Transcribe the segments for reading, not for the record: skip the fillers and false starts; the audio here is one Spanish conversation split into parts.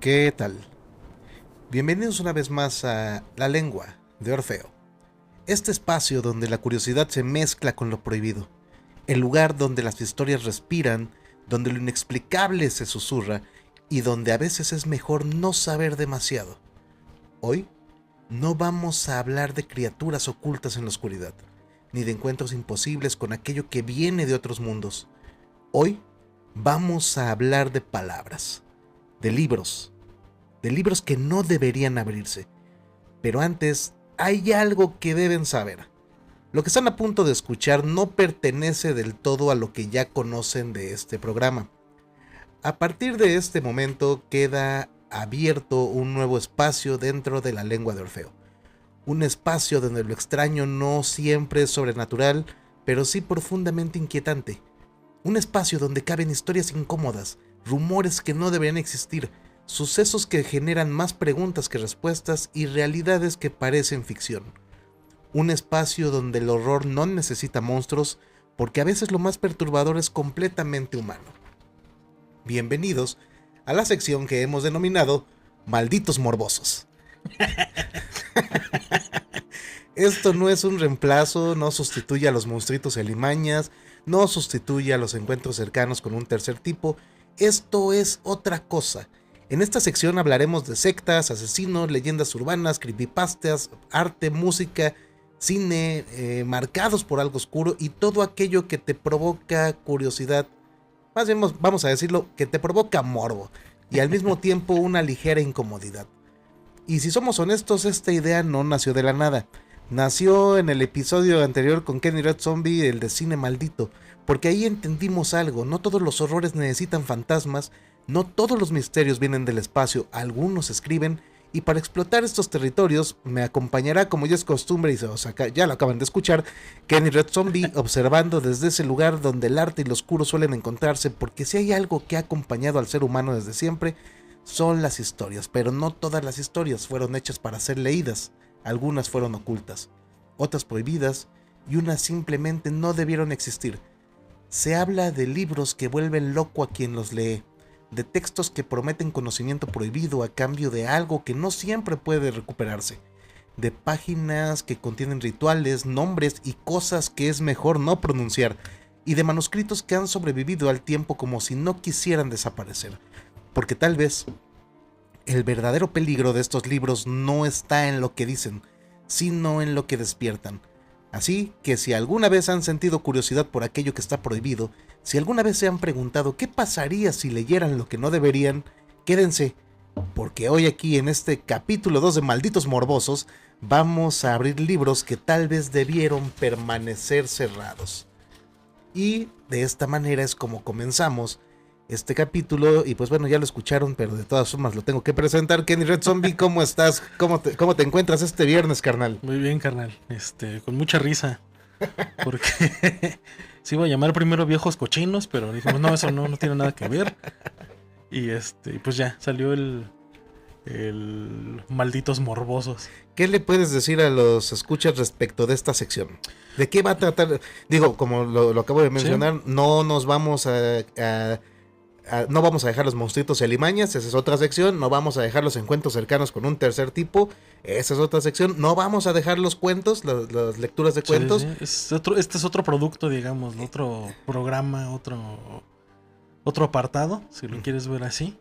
¿Qué tal? Bienvenidos una vez más a La Lengua de Orfeo. Este espacio donde la curiosidad se mezcla con lo prohibido. El lugar donde las historias respiran, donde lo inexplicable se susurra y donde a veces es mejor no saber demasiado. Hoy no vamos a hablar de criaturas ocultas en la oscuridad, ni de encuentros imposibles con aquello que viene de otros mundos. Hoy vamos a hablar de palabras, de libros que no deberían abrirse. Pero antes, hay algo que deben saber. Lo que están a punto de escuchar no pertenece del todo a lo que ya conocen de este programa. A partir de este momento queda abierto un nuevo espacio dentro de la lengua de Orfeo. Un espacio donde lo extraño no siempre es sobrenatural, pero sí profundamente inquietante. Un espacio donde caben historias incómodas, rumores que no deberían existir, sucesos que generan más preguntas que respuestas y realidades que parecen ficción. Un espacio donde el horror no necesita monstruos, porque a veces lo más perturbador es completamente humano. Bienvenidos a la sección que hemos denominado Malditos Morbosos. Esto no es un reemplazo, no sustituye a los monstruitos y alimañas, no sustituye a los encuentros cercanos con un tercer tipo. Esto es otra cosa. En esta sección hablaremos de sectas, asesinos, leyendas urbanas, creepypastas, arte, música, cine, marcados por algo oscuro y todo aquello que te provoca curiosidad. Más bien vamos a decirlo, que te provoca morbo y al mismo tiempo una ligera incomodidad. Y si somos honestos, esta idea no nació de la nada. Nació en el episodio anterior con Kenny Red Zombie, el de cine maldito, porque ahí entendimos algo. No todos los horrores necesitan fantasmas, no todos los misterios vienen del espacio, algunos escriben, y para explotar estos territorios me acompañará, como ya es costumbre, y ya lo acaban de escuchar, Kenny Red Zombie, observando desde ese lugar donde el arte y lo oscuro suelen encontrarse, porque si hay algo que ha acompañado al ser humano desde siempre, son las historias, pero no todas las historias fueron hechas para ser leídas. Algunas fueron ocultas, otras prohibidas y unas simplemente no debieron existir. Se habla de libros que vuelven loco a quien los lee, de textos que prometen conocimiento prohibido a cambio de algo que no siempre puede recuperarse, de páginas que contienen rituales, nombres y cosas que es mejor no pronunciar, y de manuscritos que han sobrevivido al tiempo como si no quisieran desaparecer, porque tal vez el verdadero peligro de estos libros no está en lo que dicen, sino en lo que despiertan. Así que si alguna vez han sentido curiosidad por aquello que está prohibido, si alguna vez se han preguntado qué pasaría si leyeran lo que no deberían, quédense, porque hoy aquí en este capítulo 2 de Malditos Morbosos vamos a abrir libros que tal vez debieron permanecer cerrados. Y de esta manera es como comenzamos este capítulo, y pues bueno, ya lo escucharon, pero de todas formas lo tengo que presentar. Kenny Red Zombie, ¿cómo estás? ¿Cómo te encuentras este viernes, carnal? Muy bien, carnal, con mucha risa, porque se iba a llamar primero Viejos Cochinos, pero dijimos, no, eso no tiene nada que ver, y pues ya, salió el Malditos Morbosos. ¿Qué le puedes decir a los escuchas respecto de esta sección? ¿De qué va a tratar? Digo, como lo acabo de mencionar, ¿sí? No nos vamos no vamos a dejar los monstruitos y alimañas, esa es otra sección. No vamos a dejar los encuentros cercanos con un tercer tipo, esa es otra sección. No vamos a dejar los cuentos, las lecturas de cuentos. Sí. Este es otro producto, digamos, otro programa, otro apartado, si lo quieres ver así.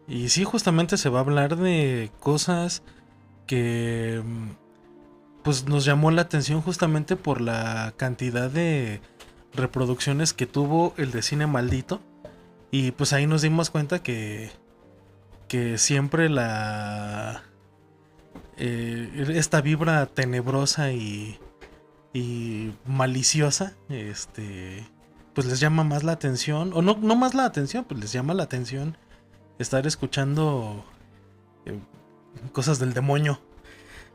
Y sí, justamente se va a hablar de cosas que pues nos llamó la atención justamente por la cantidad de reproducciones que tuvo el de Cine Maldito. Y pues ahí nos dimos cuenta que siempre esta vibra tenebrosa y maliciosa, pues les llama más la atención, o no más la atención, pues les llama la atención estar escuchando cosas del demonio.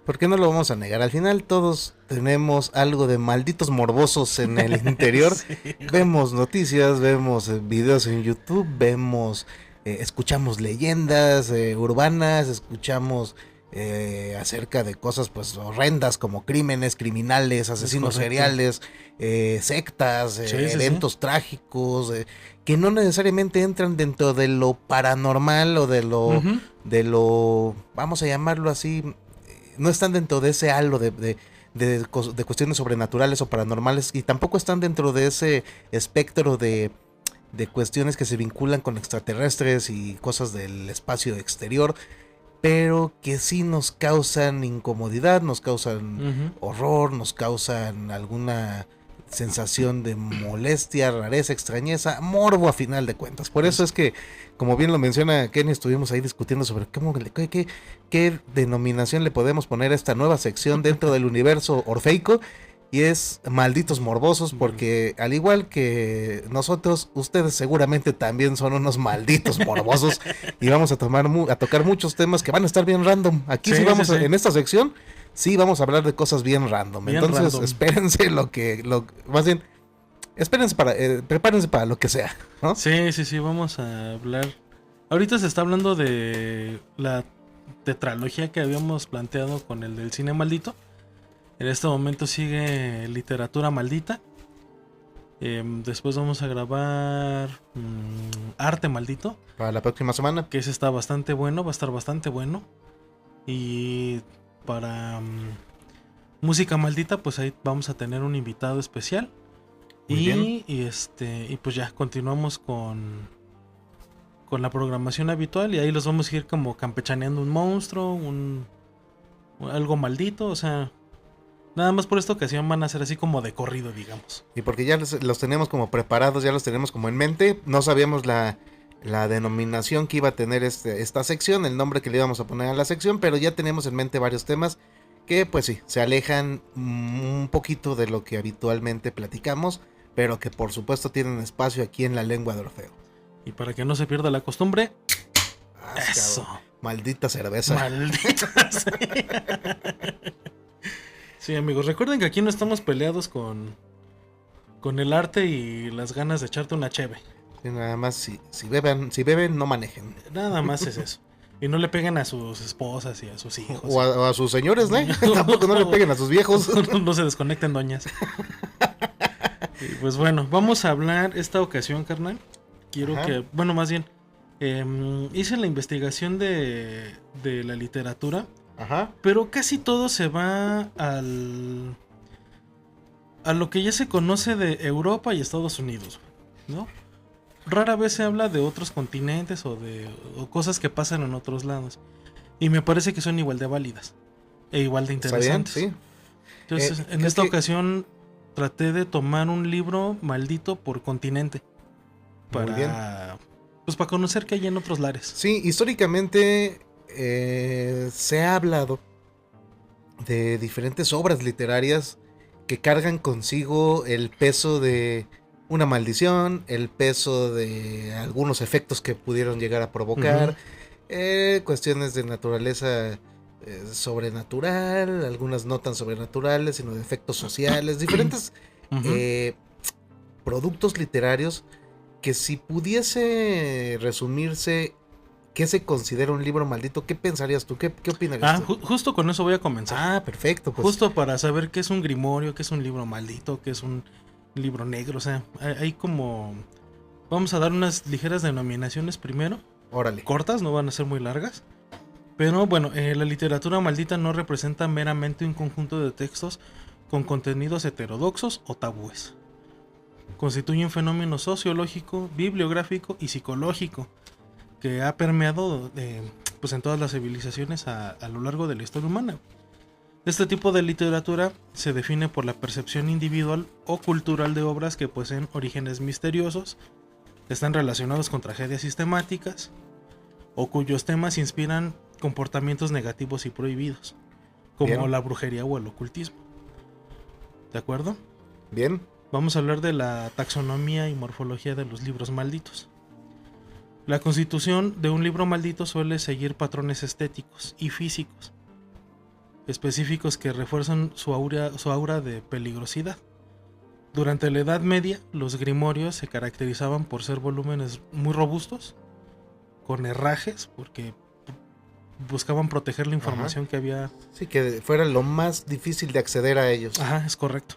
¿Por qué no lo vamos a negar? Al final todos tenemos algo de malditos morbosos en el interior. Sí, vemos noticias, vemos videos en YouTube, escuchamos leyendas urbanas, escuchamos acerca de cosas pues horrendas como crímenes, criminales, asesinos seriales, sectas, eventos trágicos, que no necesariamente entran dentro de lo paranormal o de lo vamos a llamarlo así, no están dentro de ese halo de cuestiones sobrenaturales o paranormales, y tampoco están dentro de ese espectro de cuestiones que se vinculan con extraterrestres y cosas del espacio exterior, pero que sí nos causan incomodidad, nos causan horror, nos causan alguna sensación de molestia, rareza, extrañeza, morbo a final de cuentas. Por eso es que, como bien lo menciona Kenny, estuvimos ahí discutiendo sobre qué denominación le podemos poner a esta nueva sección dentro del universo orfeico. Y es Malditos Morbosos, porque al igual que nosotros, ustedes seguramente también son unos malditos morbosos. Y vamos a tocar muchos temas que van a estar bien random. Aquí sí vamos en esta sección, sí vamos a hablar de cosas bien random. Bien Entonces random. Espérense más bien, prepárense para lo que sea, ¿no? Sí, vamos a hablar. Ahorita se está hablando de la tetralogía que habíamos planteado con el del cine maldito. En este momento sigue literatura maldita. Después vamos a grabar arte maldito. Para la próxima semana. Que ese está bastante bueno, va a estar bastante bueno. Y para música maldita, pues ahí vamos a tener un invitado especial. Y pues ya continuamos con la programación habitual. Y ahí los vamos a ir como campechaneando un monstruo, algo maldito, o sea... Nada más por esta ocasión van a ser así como de corrido, digamos. Y porque ya los tenemos como preparados, ya los tenemos como en mente. No sabíamos la denominación que iba a tener esta sección, el nombre que le íbamos a poner a la sección, pero ya tenemos en mente varios temas que pues sí, se alejan un poquito de lo que habitualmente platicamos, pero que por supuesto tienen espacio aquí en La Lengua de Orfeo. Y para que no se pierda la costumbre, eso. Maldita cerveza. Maldita Sí, amigos, recuerden que aquí no estamos peleados con el arte y las ganas de echarte una cheve. Sí, nada más, si beben, no manejen. Nada más es eso. Y no le peguen a sus esposas y a sus hijos. O a sus señores, ¿no? Tampoco no le peguen a sus viejos. No se desconecten, doñas. Y pues bueno, vamos a hablar esta ocasión, carnal. Quiero que, bueno, más bien, hice la investigación de la literatura. Ajá. Pero casi todo se va a lo que ya se conoce de Europa y Estados Unidos, ¿no? Rara vez se habla de otros continentes o cosas que pasan en otros lados. Y me parece que son igual de válidas e igual de interesantes. Está bien, sí. Entonces, en esta ocasión traté de tomar un libro maldito por continente para conocer qué hay en otros lares. Sí, históricamente se ha hablado de diferentes obras literarias que cargan consigo el peso de una maldición, el peso de algunos efectos que pudieron llegar a provocar, cuestiones de naturaleza sobrenatural, algunas no tan sobrenaturales, sino de efectos sociales, diferentes productos literarios que, si pudiese resumirse ¿qué se considera un libro maldito? ¿Qué pensarías tú? ¿Qué opinarías tú? Justo con eso voy a comenzar. Perfecto. Pues. Justo para saber qué es un grimorio, qué es un libro maldito, qué es un libro negro. O sea, hay como... Vamos a dar unas ligeras denominaciones primero. Órale. Cortas, no van a ser muy largas. Pero bueno, la literatura maldita no representa meramente un conjunto de textos con contenidos heterodoxos o tabúes. Constituye un fenómeno sociológico, bibliográfico y psicológico que ha permeado pues en todas las civilizaciones a lo largo de la historia humana. Este tipo de literatura se define por la percepción individual o cultural de obras que poseen orígenes misteriosos, están relacionados con tragedias sistemáticas o cuyos temas inspiran comportamientos negativos y prohibidos, como la brujería o el ocultismo. ¿De acuerdo? Bien. Vamos a hablar de la taxonomía y morfología de los libros malditos. La constitución de un libro maldito suele seguir patrones estéticos y físicos específicos que refuerzan su aura de peligrosidad. Durante la Edad Media, los grimorios se caracterizaban por ser volúmenes muy robustos, con herrajes, porque buscaban proteger la información que había. Sí, que fuera lo más difícil de acceder a ellos. Ajá, es correcto.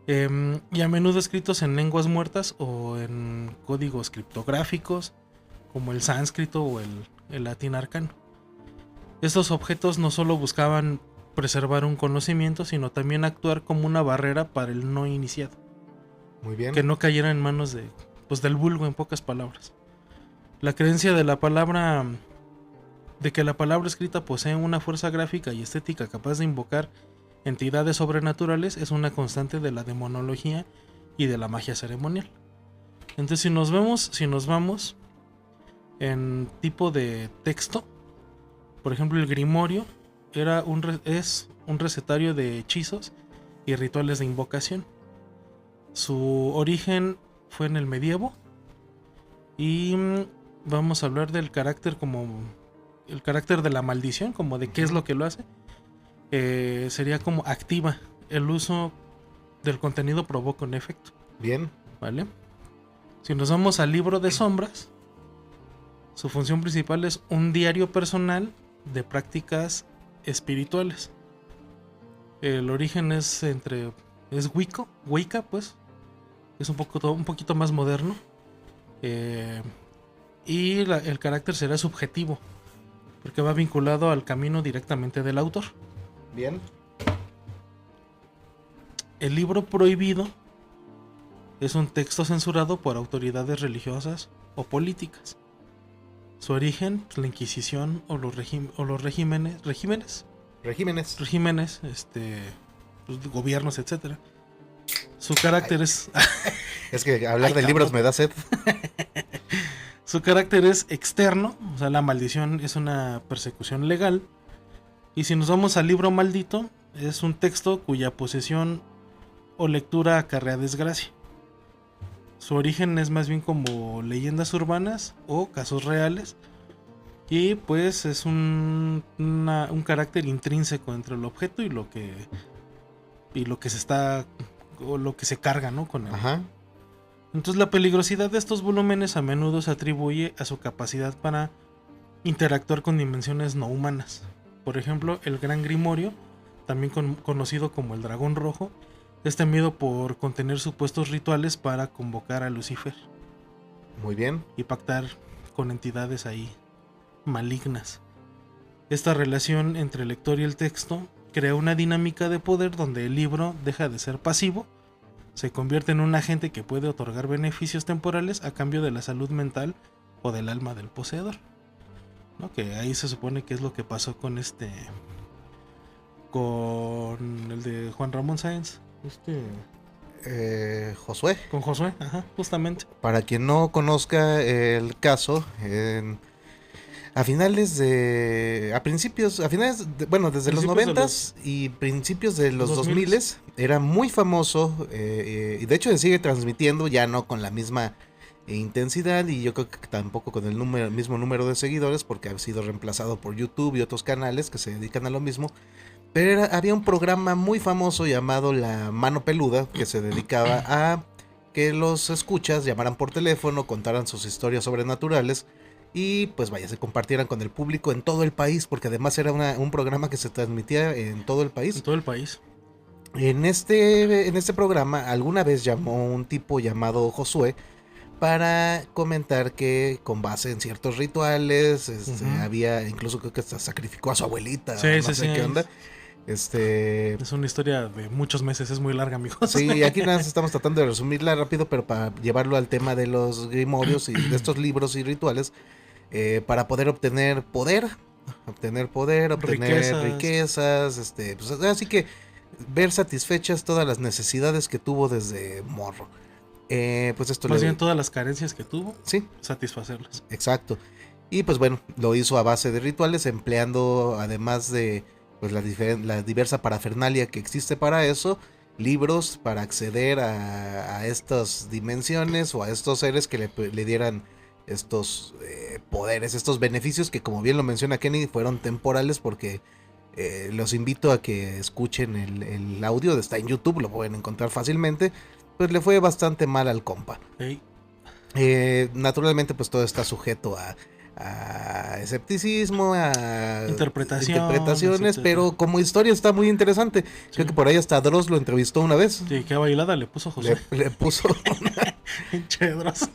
Y a menudo escritos en lenguas muertas o en códigos criptográficos, como el sánscrito o el el latín arcano. Estos objetos no solo buscaban preservar un conocimiento, sino también actuar como una barrera para el no iniciado. Muy bien. Que no cayera en manos del vulgo, en pocas palabras. La creencia de que la palabra escrita posee una fuerza gráfica y estética capaz de invocar entidades sobrenaturales es una constante de la demonología y de la magia ceremonial. Entonces, si nos vamos en tipo de texto, por ejemplo, el grimorio es un recetario de hechizos y rituales de invocación. Su origen fue en el medievo y vamos a hablar del carácter el carácter de la maldición, como de qué es lo que lo hace. Sería como activa. El uso del contenido provoca un efecto. Bien. ¿Vale? Si nos vamos al libro de sombras, su función principal es un diario personal de prácticas espirituales. El origen es Wicca, pues. Es un poquito más moderno. Y el carácter será subjetivo, porque va vinculado al camino directamente del autor. Bien. El libro prohibido es un texto censurado por autoridades religiosas o políticas. Su origen, la Inquisición o los regímenes, gobiernos, etcétera. Su carácter es Es que hablar de libros me da sed. Su carácter es externo, o sea, la maldición es una persecución legal. Y si nos vamos al libro maldito, es un texto cuya posesión o lectura acarrea desgracia. Su origen es más bien como leyendas urbanas o casos reales. Y pues es un carácter intrínseco entre el objeto y lo que se carga, ¿no? Con él. Ajá. Entonces la peligrosidad de estos volúmenes a menudo se atribuye a su capacidad para interactuar con dimensiones no humanas. Por ejemplo, el Gran Grimorio, también conocido como el Dragón Rojo, es temido por contener supuestos rituales para convocar a Lucifer. Muy bien. Y pactar con entidades ahí malignas. Esta relación entre el lector y el texto crea una dinámica de poder donde el libro deja de ser pasivo, se convierte en un agente que puede otorgar beneficios temporales a cambio de la salud mental o del alma del poseedor, ¿no? Que ahí se supone que es lo que pasó con el de Juan Ramón Sáenz, Josué. con Josué, ajá, justamente. Para quien no conozca el caso, desde los 90s y principios de los 2000s era muy famoso, y de hecho se sigue transmitiendo, ya no con la misma intensidad y yo creo que tampoco con el mismo número de seguidores, porque ha sido reemplazado por YouTube y otros canales que se dedican a lo mismo. Pero había un programa muy famoso llamado La Mano Peluda, que se dedicaba a que los escuchas llamaran por teléfono, contaran sus historias sobrenaturales y pues vaya, se compartieran con el público en todo el país, porque además era un programa que se transmitía en todo el país. En todo el país. En este programa alguna vez llamó un tipo llamado Josué para comentar que con base en ciertos rituales, había, incluso creo que hasta sacrificó a su abuelita, no sé qué onda. Es una historia de muchos meses, es muy larga, amigos. Sí, aquí nada más estamos tratando de resumirla rápido, pero para llevarlo al tema de los grimorios y de estos libros y rituales, para poder obtener riquezas, pues así que ver satisfechas todas las necesidades que tuvo desde morro. Pues esto más bien todas las carencias que tuvo, sí, satisfacerlas. Exacto. Y pues bueno, lo hizo a base de rituales, empleando además de pues la diversa parafernalia que existe para eso, libros para acceder a estas dimensiones o a estos seres que le dieran estos poderes, estos beneficios que, como bien lo menciona Kenny, fueron temporales, porque los invito a que escuchen el audio, está en YouTube, lo pueden encontrar fácilmente. Pues le fue bastante mal al compa. Hey. Naturalmente pues todo está sujeto a escepticismo, a interpretaciones, pero como historia está muy interesante. Sí. Creo que por ahí hasta Dross lo entrevistó una vez. Sí, qué bailada le puso José. Le puso Pinche Dross.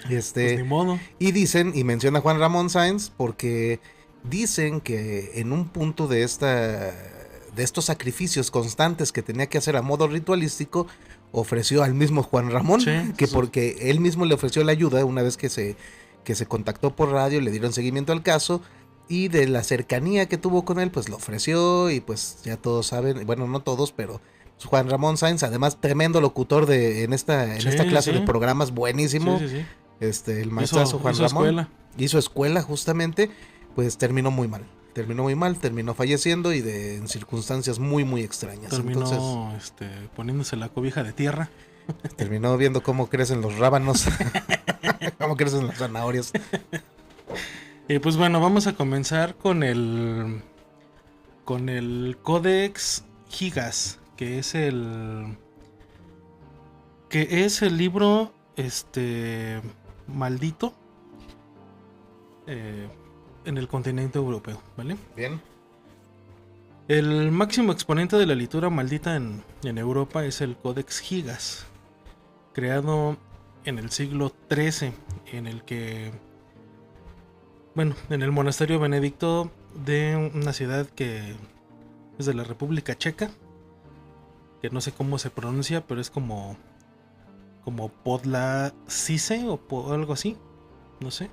Pues ni modo. Y dicen, y menciona Juan Ramón Sáenz, porque dicen que en un punto de estos sacrificios constantes que tenía que hacer a modo ritualístico, ofreció al mismo Juan Ramón, Sí, que sí. porque él mismo le ofreció la ayuda una vez que se contactó por radio, le dieron seguimiento al caso, y de la cercanía que tuvo con él, pues lo ofreció, y pues ya todos saben, bueno, no todos, pero Juan Ramón Sáenz, además tremendo locutor en esta Sí, clase sí. de programas, Sí, buenísimo. sí, sí. El maestrazo Juan Hizo Ramón escuela. hizo escuela justamente, pues terminó muy mal, terminó falleciendo y en circunstancias muy muy extrañas. Entonces Terminó poniéndose la cobija de tierra. terminó viendo cómo crecen los rábanos, cómo crecen las zanahorias. Y pues bueno, vamos a comenzar con el Codex Gigas, que es el libro maldito en el continente europeo, ¿vale? Bien. El máximo exponente de la literatura maldita en Europa es el Codex Gigas, creado en el siglo XIII, en el monasterio benedicto de una ciudad que es de la República Checa, que no sé cómo se pronuncia, pero es como Podlazice o algo así, no sé.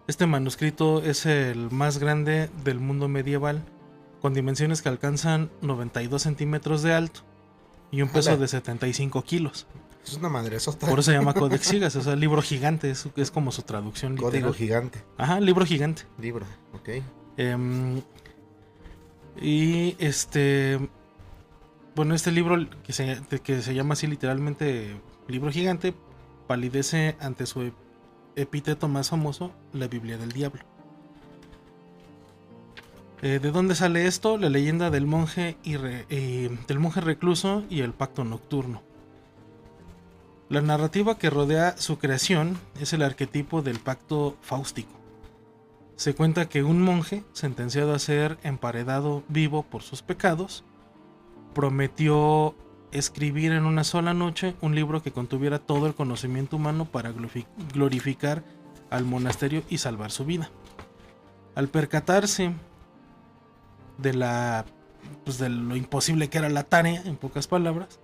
Este manuscrito es el más grande del mundo medieval, con dimensiones que alcanzan 92 centímetros de alto y un peso de 75 kilos. Es una madresota. Por eso se llama Codex Gigas, o sea, libro gigante, es como su traducción literal. Código gigante. Ajá, libro gigante. Libro, ok. Y bueno, este libro que se llama así literalmente libro gigante, palidece ante su epíteto más famoso, la Biblia del Diablo. ¿De dónde sale esto? La leyenda del monje del monje recluso y el pacto nocturno. La narrativa que rodea su creación es el arquetipo del pacto fáustico. Se cuenta que un monje, sentenciado a ser emparedado vivo por sus pecados, prometió escribir en una sola noche un libro que contuviera todo el conocimiento humano para glorificar al monasterio y salvar su vida. Al percatarse de lo imposible que era la tarea, en pocas palabras,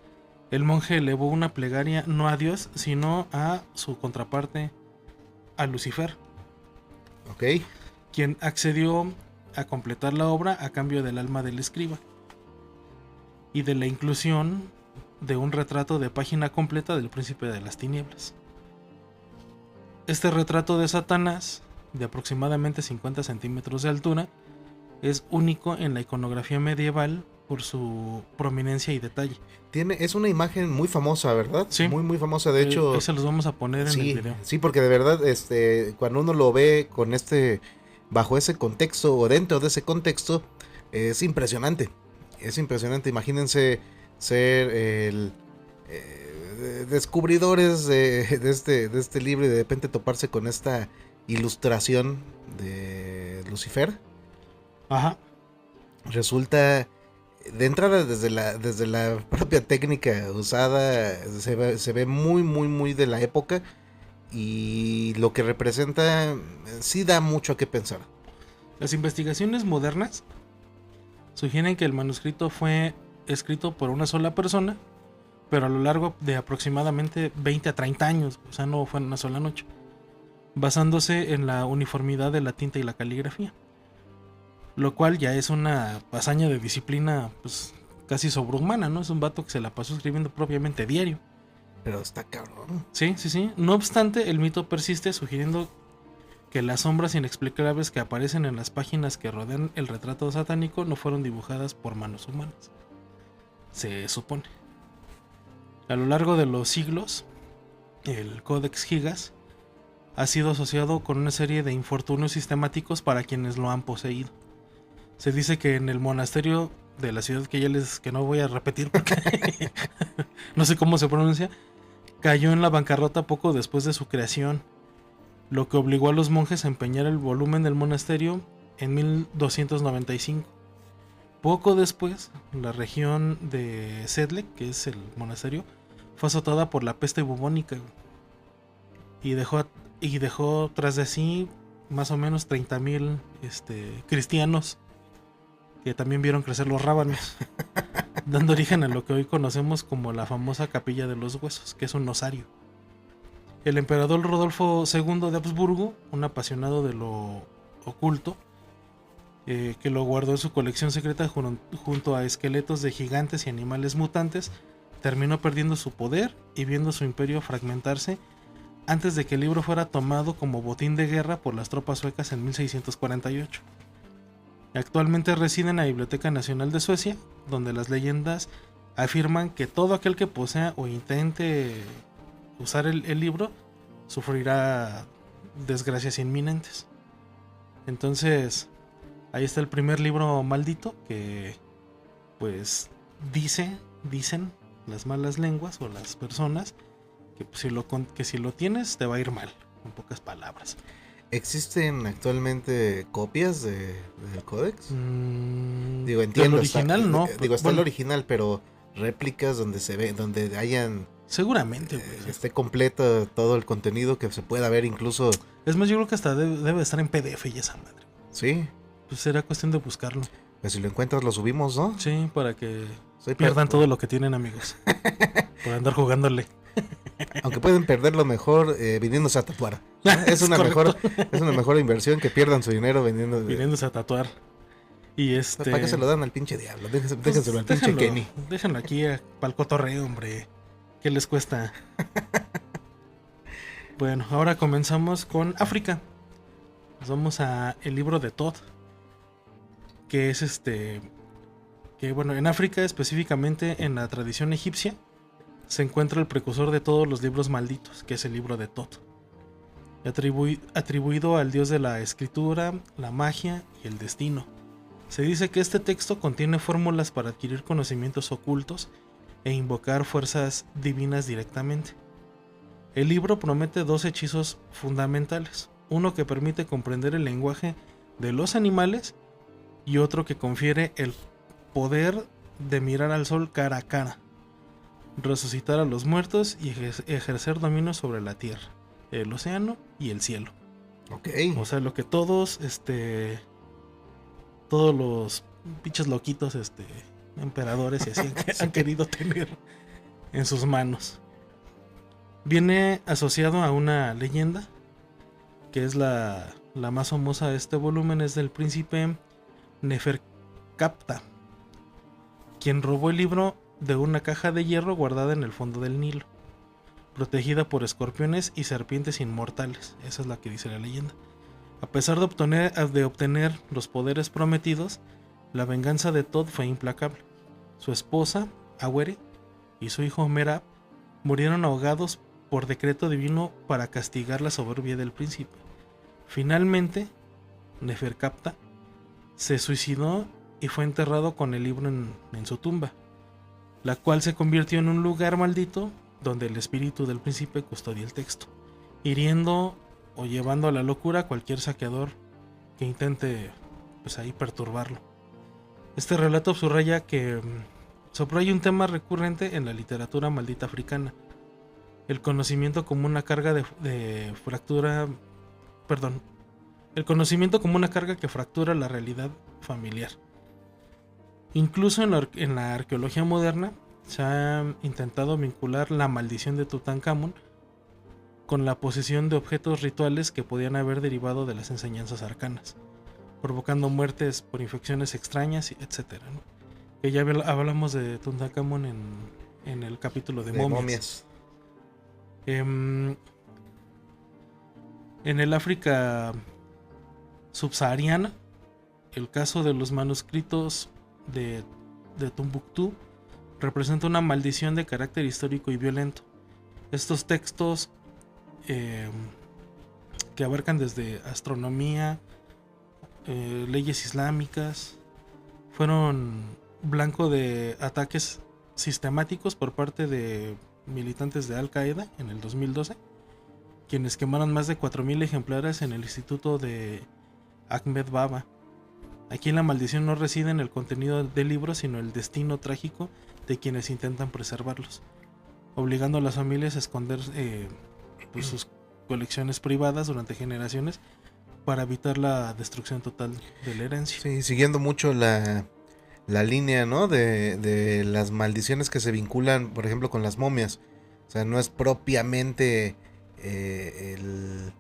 el monje elevó una plegaria no a Dios, sino a su contraparte, a Lucifer, Ok. quien accedió a completar la obra a cambio del alma del escriba y de la inclusión de un retrato de página completa del príncipe de las tinieblas. Este retrato de Satanás, de aproximadamente 50 centímetros de altura, es único en la iconografía medieval por su prominencia y detalle. Es una imagen muy famosa, ¿verdad? Sí. Muy, muy famosa. De hecho, se los vamos a poner en el video. Sí, porque de verdad, cuando uno lo ve con bajo ese contexto o dentro de ese contexto, es impresionante. Es impresionante. Imagínense ser descubridores de este libro y de repente toparse con esta ilustración de Lucifer. Ajá. Resulta, de entrada, desde la propia técnica usada, se ve muy, muy, muy de la época. Y lo que representa sí da mucho a qué pensar. Las investigaciones modernas sugieren que el manuscrito fue escrito por una sola persona, pero a lo largo de aproximadamente 20 a 30 años, o sea, no fue en una sola noche, basándose en la uniformidad de la tinta y la caligrafía, lo cual ya es una hazaña de disciplina pues casi sobrehumana, ¿no? Es un vato que se la pasó escribiendo propiamente diario. Pero está cabrón. Sí. No obstante, el mito persiste, sugiriendo que las sombras inexplicables que aparecen en las páginas que rodean el retrato satánico no fueron dibujadas por manos humanas. Se supone. A lo largo de los siglos, el Codex Gigas ha sido asociado con una serie de infortunios sistemáticos para quienes lo han poseído. Se dice que en el monasterio de la ciudad que no voy a repetir porque no sé cómo se pronuncia, cayó en la bancarrota poco después de su creación, lo que obligó a los monjes a empeñar el volumen del monasterio en 1295. Poco después, la región de Sedlec, que es el monasterio, fue azotada por la peste bubónica y dejó y dejó tras de sí más o menos 30,000 cristianos que también vieron crecer los rábanos, dando origen a lo que hoy conocemos como la famosa Capilla de los Huesos, que es un osario. El emperador Rodolfo II de Habsburgo, un apasionado de lo oculto, que lo guardó en su colección secreta junto a esqueletos de gigantes y animales mutantes, terminó perdiendo su poder y viendo su imperio fragmentarse antes de que el libro fuera tomado como botín de guerra por las tropas suecas en 1648. Actualmente reside en la Biblioteca Nacional de Suecia, donde las leyendas afirman que todo aquel que posea o intente usar el libro sufrirá desgracias inminentes. Entonces, ahí está el primer libro maldito que, pues, dicen las malas lenguas o las personas que, pues, si lo tienes te va a ir mal, en pocas palabras. ¿Existen actualmente copias del códex? Digo, ¿Del entiendo. original está, no? Está Bueno, el original, pero réplicas donde se ve, donde hayan seguramente, güey. esté completo todo el contenido que se pueda ver incluso. Es más, yo creo que hasta debe estar en PDF y esa madre. Sí, Pues será cuestión de buscarlo. pues si lo encuentras lo subimos, ¿no? Sí, para que Soy pierdan todo lo que tienen, amigos. Por andar jugándole. Aunque pueden perderlo mejor viniéndose a tatuar. Es una mejor inversión que pierdan su dinero vendiendo. Viniéndose a tatuar. Y ¿Para qué se lo dan al pinche diablo? pues, Déjenselo al pinche Kenny. Déjenlo aquí para el cotorreo, hombre. ¿Qué les cuesta? Bueno, ahora comenzamos con África. Nos vamos a el libro de Thoth. Que es que bueno, en África, específicamente en la tradición egipcia, se encuentra el precursor de todos los libros malditos, que es el libro de Thoth, atribuido al dios de la escritura, la magia y el destino. Se dice que este texto contiene fórmulas para adquirir conocimientos ocultos e invocar fuerzas divinas directamente. El libro promete 2 hechizos fundamentales, uno que permite comprender el lenguaje de los animales y otro que confiere el poder de mirar al sol cara a cara, resucitar a los muertos y ejercer dominio sobre la tierra, el océano y el cielo. Ok. O sea, lo que todos los pinches loquitos emperadores y así han querido tener en sus manos. Viene asociado a una leyenda que es la más famosa de este volumen, es del príncipe Neferkapta, quien robó el libro de una caja de hierro guardada en el fondo del Nilo, protegida por escorpiones y serpientes inmortales. Esa es la que dice la leyenda. A pesar de obtener los poderes prometidos, la venganza de Thoth fue implacable. Su esposa, Awere, y su hijo Merab murieron ahogados por decreto divino para castigar la soberbia del príncipe. Finalmente, Neferkapta se suicidó y fue enterrado con el libro en su tumba, la cual se convirtió en un lugar maldito donde el espíritu del príncipe custodia el texto, hiriendo o llevando a la locura a cualquier saqueador que intente, pues, ahí perturbarlo. Este relato subraya un tema recurrente en la literatura maldita africana: el conocimiento como una carga el conocimiento como una carga que fractura la realidad familiar. Incluso en la arqueología moderna se ha intentado vincular la maldición de Tutankamón con la posesión de objetos rituales que podían haber derivado de las enseñanzas arcanas, provocando muertes por infecciones extrañas, etc., ¿no? Que ya hablamos de Tutankamón en el capítulo de momias. En el África subsahariana, el caso de los manuscritos de Tombuctú representa una maldición de carácter histórico y violento. Estos textos que abarcan desde astronomía, leyes islámicas, fueron blanco de ataques sistemáticos por parte de militantes de Al Qaeda en el 2012, quienes quemaron más de 4,000 ejemplares en el instituto de Ahmed Baba. Aquí la maldición no reside en el contenido del libro, sino el destino trágico de quienes intentan preservarlos, obligando a las familias a esconder pues colecciones privadas durante generaciones para evitar la destrucción total de la herencia. Sí, siguiendo mucho la línea, ¿no? De las maldiciones que se vinculan, por ejemplo, con las momias. O sea, no es propiamente el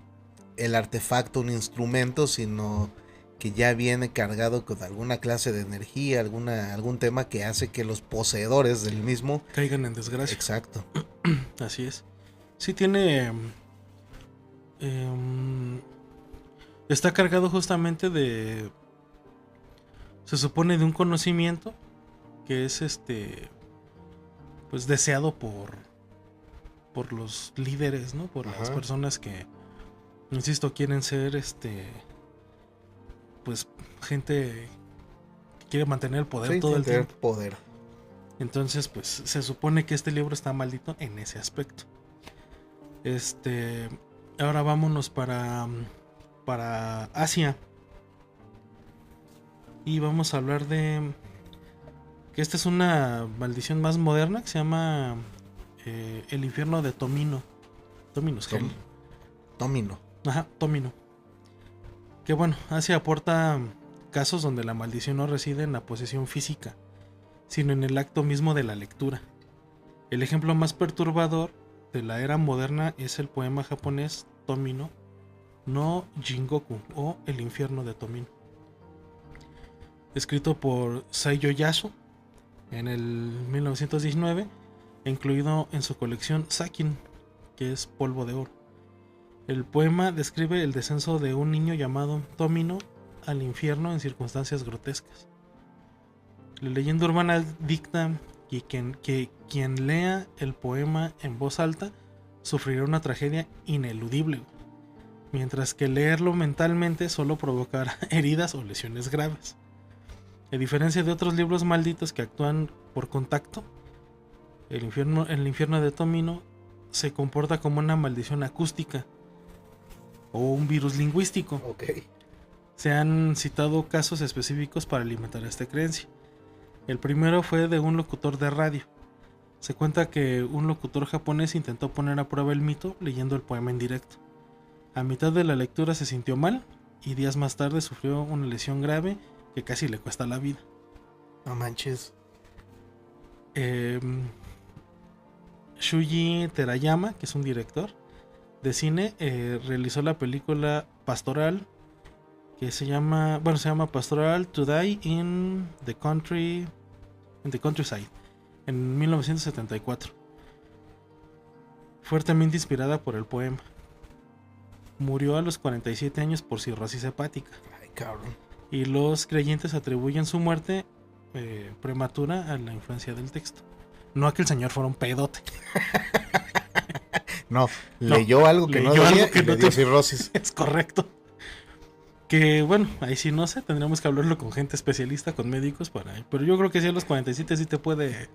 artefacto, un instrumento, sino que ya viene cargado con alguna clase de energía, algún tema que hace que los poseedores del mismo caigan en desgracia. Exacto. Así es. Sí tiene... está cargado justamente de... Se supone de un conocimiento que es pues deseado por los líderes, ¿no? Por las personas que, insisto, quieren ser pues gente que quiere mantener el poder todo el tiempo. Poder. Entonces, pues se supone que este libro está maldito en ese aspecto. Ahora vámonos para Asia. Y vamos a hablar de que esta es una maldición más moderna que se llama el infierno de Tomino. Tomino. Ajá, Tomino. Que bueno, Asia aporta casos donde la maldición no reside en la posesión física, sino en el acto mismo de la lectura. El ejemplo más perturbador de la era moderna es el poema japonés Tomino no Jingoku, o El infierno de Tomino, escrito por Saiyo Yasu en el 1919 e incluido en su colección Sakin, que es polvo de oro. El poema describe el descenso de un niño llamado Tomino al infierno en circunstancias grotescas. La leyenda urbana dicta que quien lea el poema en voz alta sufrirá una tragedia ineludible, mientras que leerlo mentalmente solo provocará heridas o lesiones graves. A diferencia de otros libros malditos que actúan por contacto, el infierno de Tomino se comporta como una maldición acústica o un virus lingüístico. Okay. Se han citado casos específicos para alimentar esta creencia. El primero fue de un locutor de radio. Se cuenta que un locutor japonés intentó poner a prueba el mito leyendo el poema en directo. A mitad de la lectura se sintió mal y días más tarde sufrió una lesión grave que casi le cuesta la vida. No manches. Shuji Terayama, que es un director de cine, realizó la película Pastoral, que se llama Pastoral to Die in the Countryside, en 1974. Fuertemente inspirada por el poema. Murió a los 47 años por cirrosis hepática. Ay, cabrón. Y los creyentes atribuyen su muerte prematura a la influencia del texto. No a que el señor fuera un pedote. No, leyó algo que no debía y le dio cirrosis. Es correcto. Que bueno, ahí sí no sé, tendríamos que hablarlo con gente especialista, con médicos pero yo creo que sí a los 47 sí te puede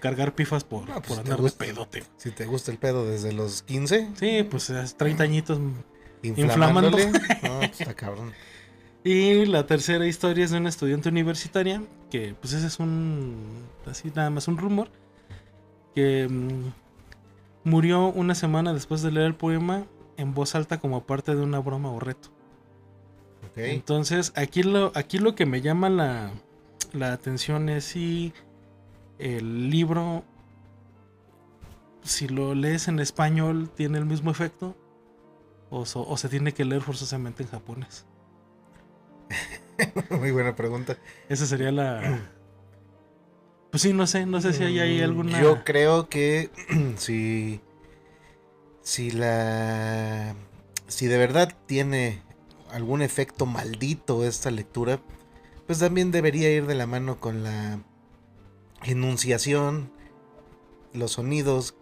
cargar pifas por andar de pedote. Si te gusta el pedo desde los 15. Sí, pues 30 añitos inflamando. No, pues está cabrón. Y la tercera historia es de una estudiante universitaria, que pues ese es así nada más un rumor, que murió una semana después de leer el poema en voz alta como parte de una broma o reto. Okay. Entonces aquí lo que me llama la atención es si el libro, si lo lees en español, tiene el mismo efecto o se tiene que leer forzosamente en japonés. Muy buena pregunta. Esa sería pues sí, no sé si hay alguna. Yo creo que si de verdad tiene algún efecto maldito esta lectura, pues también debería ir de la mano con la enunciación, los sonidos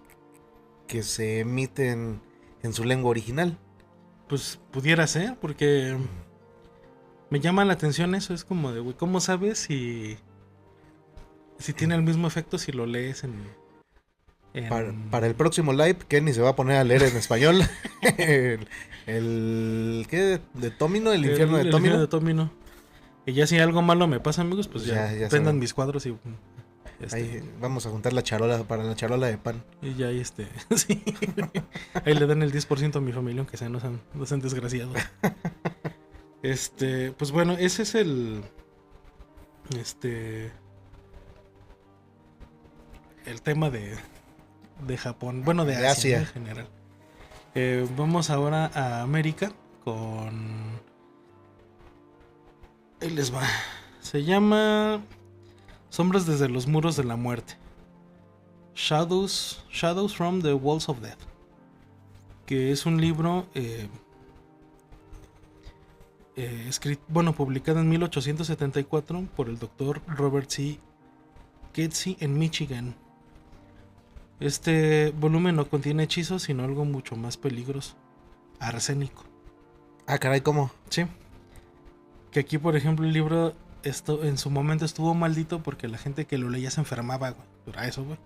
que se emiten en su lengua original. Pues pudiera ser, porque me llama la atención eso. Es como de, güey, ¿cómo sabes si tiene el mismo efecto si lo lees en... Para el próximo live, Kenny se va a poner a leer en español ¿qué? ¿De Tomino? El infierno de Tomino. Y ya si algo malo me pasa, amigos, pues ya prendan mis cuadros y Ahí vamos a juntar la charola para la charola de pan. Y ya ahí sí. Ahí le dan el 10% a mi familia, aunque sea, no sean desgraciados. Pues bueno, ese es el tema de Japón, bueno, de Asia, ¿no? En general. Vamos ahora a América con... Ahí les va. Se llama Sombras desde los muros de la muerte. Shadows from the Walls of Death. Que es un libro publicado en 1874 por el doctor Robert C. Kedzie en Michigan. Este volumen no contiene hechizos, sino algo mucho más peligroso: arsénico. Ah, caray, ¿cómo? Sí. Que aquí, por ejemplo, el libro en su momento estuvo maldito porque la gente que lo leía se enfermaba, güey. Era eso, güey.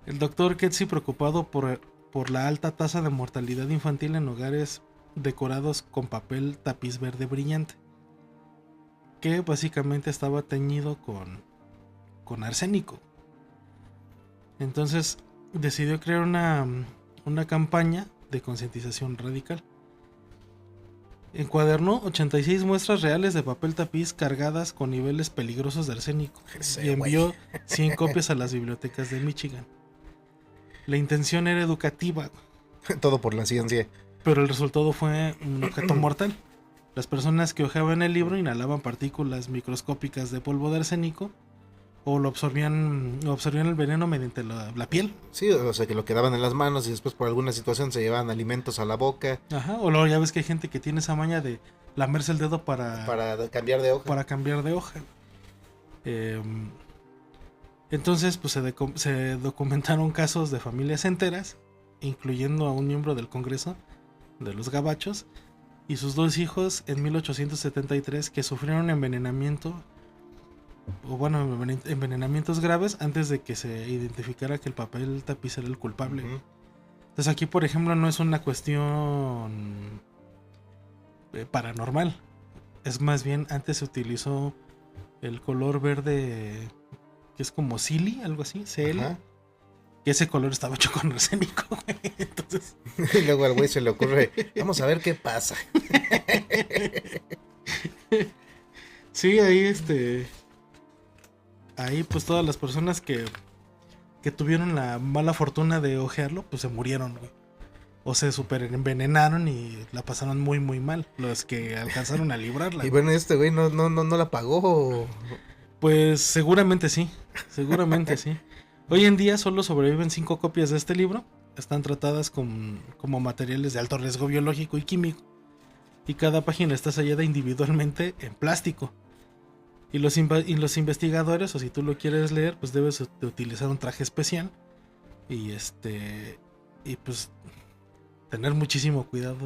El doctor Kedzie, preocupado por la alta tasa de mortalidad infantil en hogares decorados con papel tapiz verde brillante, que básicamente estaba teñido con arsénico. Entonces decidió crear una campaña de concientización radical. Encuadernó 86 muestras reales de papel tapiz cargadas con niveles peligrosos de arsénico y envió 100 copias a las bibliotecas de Michigan. La intención era educativa. Todo por la ciencia. Pero el resultado fue un objeto mortal. Las personas que hojeaban el libro inhalaban partículas microscópicas de polvo de arsénico o lo absorbían el veneno mediante la piel. Sí, o sea, que lo quedaban en las manos y después por alguna situación se llevaban alimentos a la boca. Ajá, o luego ya ves que hay gente que tiene esa maña de lamerse el dedo para cambiar de hoja. Para cambiar de hoja. Entonces, pues se documentaron casos de familias enteras, incluyendo a un miembro del Congreso de los Gabachos y sus 2 hijos en 1873, que sufrieron envenenamientos graves antes de que se identificara que el papel tapiz era el culpable. Uh-huh. Entonces aquí, por ejemplo, no es una cuestión paranormal. Es más bien, antes se utilizó el color verde, que es como Cili, algo así, CL. Ajá. Que ese color estaba hecho con arsénico, güey. Entonces... Y luego al güey se le ocurre, vamos a ver qué pasa. Sí, ahí pues todas las personas que tuvieron la mala fortuna de ojearlo, pues se murieron, güey. O se super envenenaron y la pasaron muy muy mal. Los que alcanzaron a librarla. Y bueno, güey no la pagó. Pues seguramente sí. Hoy en día solo sobreviven 5 copias de este libro. Están tratadas como materiales de alto riesgo biológico y químico. Y cada página está sellada individualmente en plástico. Y los investigadores, o si tú lo quieres leer, pues debes de utilizar un traje especial. Y pues tener muchísimo cuidado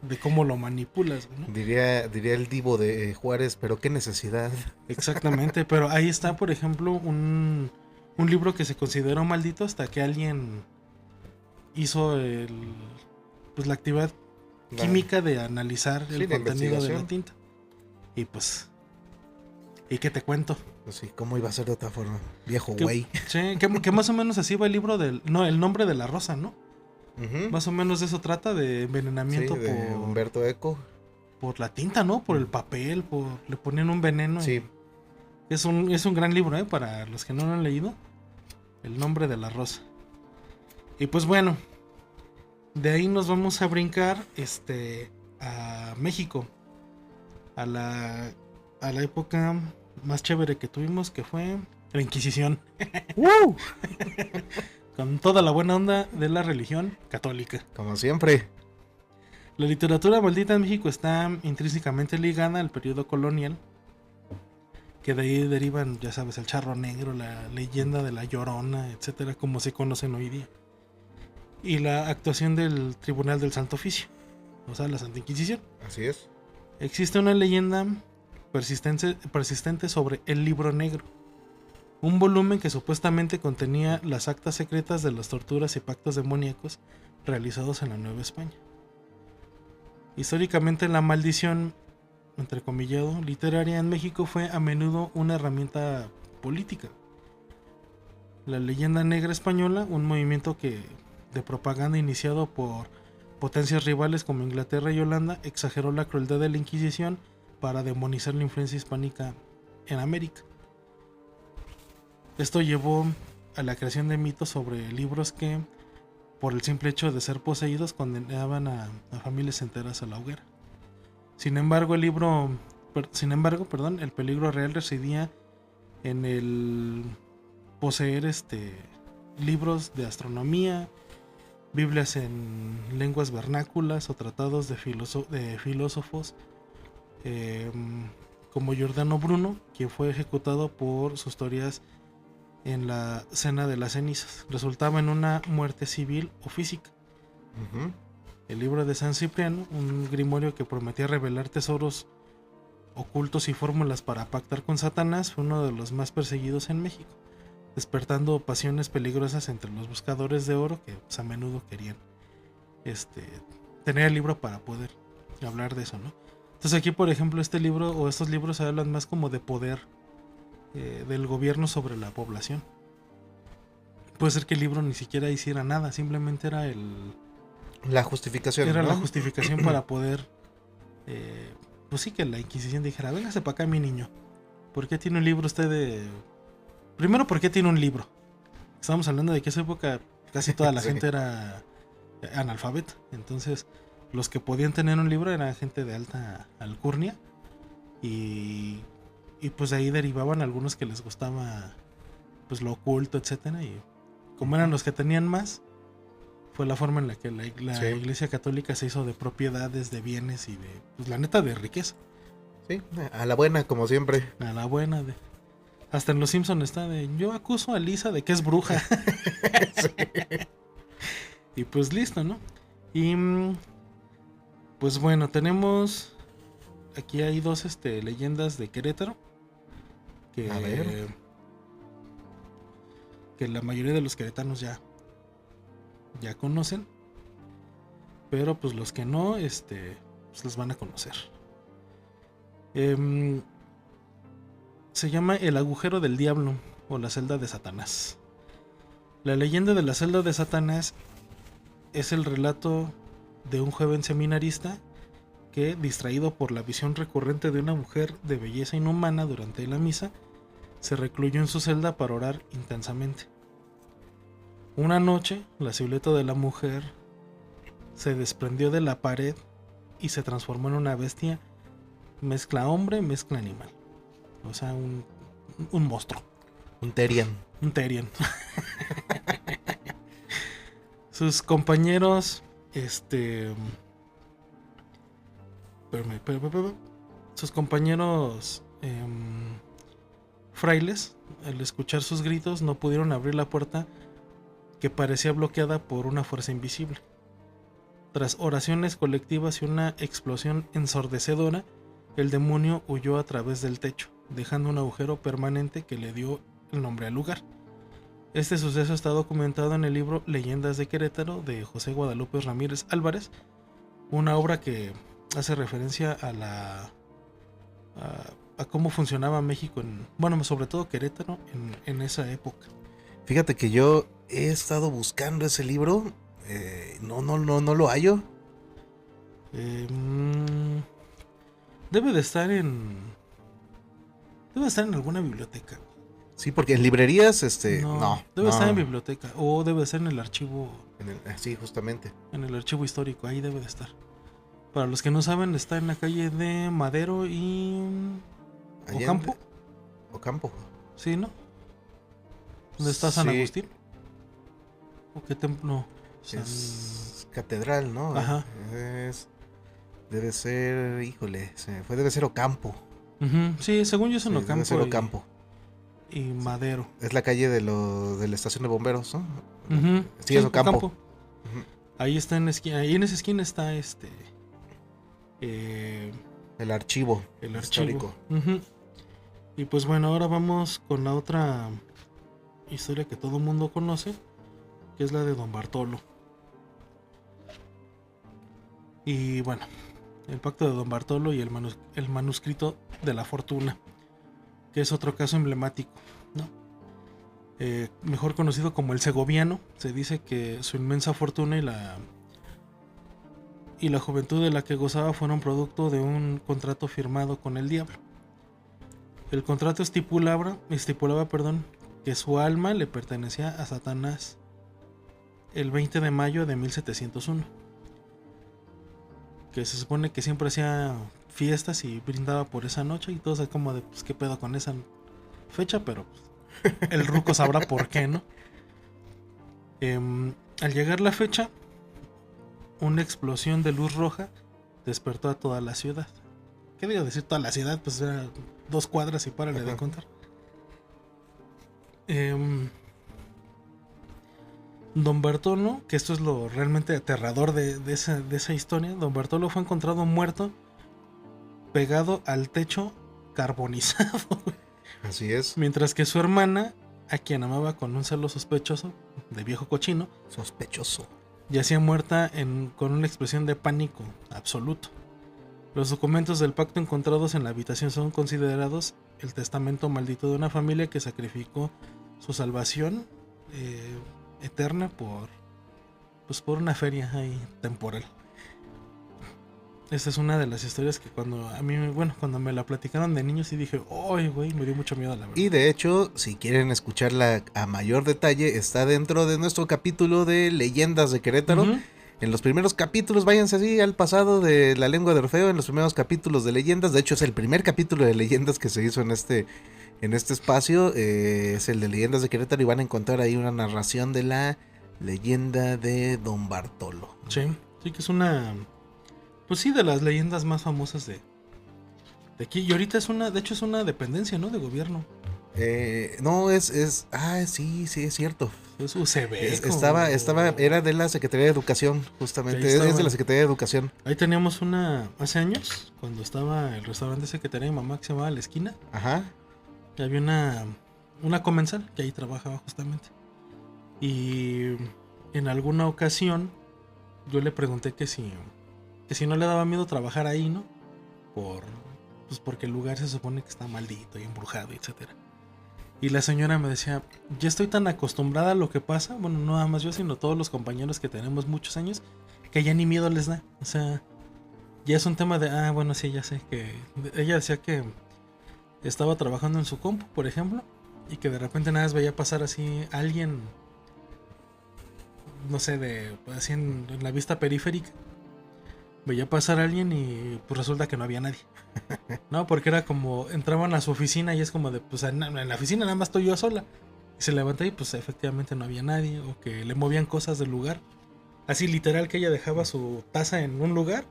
de cómo lo manipulas, ¿no? Diría el divo de Juárez, pero qué necesidad. Exactamente, pero ahí está, por ejemplo, un libro que se consideró maldito hasta que alguien hizo la actividad química de analizar el contenido de la tinta. Y pues... ¿Y qué te cuento? Pues sí, ¿cómo iba a ser de otra forma? Viejo güey. Sí, que más o menos así va el libro el nombre de la rosa, ¿no? Uh-huh. Más o menos de eso trata, de envenenamiento por Humberto Eco. Por la tinta, ¿no? Por el papel, le ponen un veneno. Sí. Es un gran libro, para los que no lo han leído. El nombre de la rosa. Y pues bueno, de ahí nos vamos a brincar a México. A la época más chévere que tuvimos, que fue la Inquisición. ¡Woo! Con toda la buena onda de la religión católica. Como siempre. La literatura maldita en México está intrínsecamente ligada al periodo colonial, que de ahí derivan, ya sabes, el Charro Negro, la leyenda de la Llorona, etcétera, como se conocen hoy día. Y la actuación del Tribunal del Santo Oficio, o sea, la Santa Inquisición. Así es. Existe una leyenda persistente sobre el Libro Negro, un volumen que supuestamente contenía las actas secretas de las torturas y pactos demoníacos realizados en la Nueva España. Históricamente, la maldición, entrecomillado, literaria en México fue a menudo una herramienta política. La leyenda negra española, un movimiento de propaganda iniciado por potencias rivales como Inglaterra y Holanda, exageró la crueldad de la Inquisición para demonizar la influencia hispánica en América. Esto llevó a la creación de mitos sobre libros que, por el simple hecho de ser poseídos, condenaban a familias enteras a la hoguera. Sin embargo, el peligro real residía en el poseer libros de astronomía, Biblias en lenguas vernáculas o tratados de filósofos como Giordano Bruno, quien fue ejecutado por sus teorías en la Cena de las Cenizas. Resultaba en una muerte civil o física. Ujú. El libro de San Cipriano, un grimorio que prometía revelar tesoros ocultos y fórmulas para pactar con Satanás, fue uno de los más perseguidos en México, despertando pasiones peligrosas entre los buscadores de oro que pues, a menudo querían tener el libro para poder hablar de eso, ¿no? Entonces aquí, por ejemplo, este libro o estos libros hablan más como de poder del gobierno sobre la población. Puede ser que el libro ni siquiera hiciera nada, simplemente era La justificación, era ¿no? la justificación para poder, pues sí, que la Inquisición dijera, véngase para acá mi niño, ¿por qué tiene un libro usted de...? Primero, ¿por qué tiene un libro? Estamos hablando de que en esa época casi toda la Sí. gente era analfabeta, entonces los que podían tener un libro eran gente de alta alcurnia y pues de ahí derivaban algunos que les gustaba pues lo oculto, etcétera, y como eran los que tenían más, fue la forma en la que la Sí. Iglesia Católica se hizo de propiedades, de bienes y de, pues la neta, de riqueza. Sí, a la buena, como siempre. A la buena de... Hasta en Los Simpson está de, yo acuso a Lisa de que es bruja. Sí. Y pues listo, ¿no? Y pues bueno, tenemos... Aquí hay dos leyendas de Querétaro. A ver. Que la mayoría de los queretanos ya conocen. Pero pues los que no, pues los van a conocer. Se llama El agujero del diablo o la celda de Satanás. La leyenda de la celda de Satanás es el relato de un joven seminarista que, distraído por la visión recurrente de una mujer de belleza inhumana durante la misa, se recluyó en su celda para orar intensamente. Una noche, la silueta de la mujer se desprendió de la pared y se transformó en una bestia mezcla hombre, mezcla animal. O sea, un monstruo. Un Terian. Un Therian. Sus compañeros, sus compañeros frailes, al escuchar sus gritos, no pudieron abrir la puerta que parecía bloqueada por una fuerza invisible. Tras oraciones colectivas y una explosión ensordecedora, el demonio huyó a través del techo, dejando un agujero permanente que le dio el nombre al lugar. Este suceso está documentado en el libro Leyendas de Querétaro de José Guadalupe Ramírez Álvarez, una obra que hace referencia a cómo funcionaba México, sobre todo Querétaro en esa época. Fíjate que yo he estado buscando ese libro, no lo hallo. Debe de estar en alguna biblioteca. Sí, porque en librerías, no. Debe estar en biblioteca o debe estar en el archivo. Sí, justamente. En el archivo histórico, ahí debe de estar. Para los que no saben, está en la calle de Madero y Ocampo. Ocampo. Sí, ¿no? ¿Dónde está San Sí. Agustín? ¿O qué templo? Es catedral, ¿no? Ajá. Debe ser, híjole, debe ser Ocampo. Sí, según yo es en Sí, Ocampo. debe ser Ocampo. Y Madero. Es la calle de la estación de bomberos, ¿no? Sí, es Ocampo. Ahí está en esquina, ahí en esa esquina está el archivo histórico. Y pues bueno, ahora vamos con la otra historia que todo el mundo conoce, que es la de Don Bartolo. Y bueno, el pacto de Don Bartolo y el manuscrito de la fortuna, que es otro caso emblemático, ¿no? mejor conocido como el Segoviano. Se dice que su inmensa fortuna y la juventud de la que gozaba fueron producto de un contrato firmado con el diablo. El contrato estipulaba, que su alma le pertenecía a Satanás el 20 de mayo de 1701. Que se supone que siempre hacía fiestas y brindaba por esa noche y todo es como de, pues qué pedo con esa fecha, pero pues, el ruco sabrá por qué, ¿no? Al llegar la fecha, una explosión de luz roja despertó a toda la ciudad. ¿Qué digo decir toda la ciudad? Pues era 2 cuadras y párale de contar. Don Bartolo, que esto es lo realmente aterrador de esa historia, Don Bartolo fue encontrado muerto pegado al techo carbonizado. Así es. Mientras que su hermana, a quien amaba con un celo sospechoso, de viejo cochino, Sospechoso. yacía muerta con una expresión de pánico absoluto. Los documentos del pacto encontrados en la habitación son considerados el testamento maldito de una familia que sacrificó su salvación eterna por una feria ahí temporal. Esta es una de las historias que cuando me la platicaron de niño sí dije, ¡ay, güey! Me dio mucho miedo, la verdad. Y de hecho, si quieren escucharla a mayor detalle, está dentro de nuestro capítulo de Leyendas de Querétaro. Uh-huh. En los primeros capítulos, váyanse así al pasado de La Lengua de Orfeo, en los primeros capítulos de Leyendas. De hecho, es el primer capítulo de Leyendas que se hizo en este espacio. Es el de Leyendas de Querétaro y van a encontrar ahí una narración de la leyenda de Don Bartolo. Sí, sí que es una... Pues sí, de las leyendas más famosas de aquí. Y ahorita es una dependencia, ¿no? De gobierno. No, sí, es cierto. Es UCB. Era de la Secretaría de Educación, justamente. Es de la Secretaría de Educación. Ahí teníamos hace años, cuando estaba el restaurante Secretaría de Mamá que se llamaba La Esquina. Ajá. Y había una comensal que ahí trabajaba justamente. Y en alguna ocasión yo le pregunté que si no le daba miedo trabajar ahí, ¿no? Porque el lugar se supone que está maldito y embrujado, etcétera. Y la señora me decía, ya estoy tan acostumbrada a lo que pasa, bueno, no nada más yo, sino todos los compañeros que tenemos muchos años, que ya ni miedo les da. O sea, ya es un tema de, bueno, sí, ya sé que... Ella decía que estaba trabajando en su compu, por ejemplo, y que de repente nada más veía pasar así alguien, no sé, así en la vista periférica. Veía pasar a alguien y pues resulta que no había nadie. No, porque era como, entraban a su oficina y es como de, pues en la oficina nada más estoy yo sola. Y se levantó y pues efectivamente no había nadie, o que le movían cosas del lugar. Así literal que ella dejaba su taza en un lugar,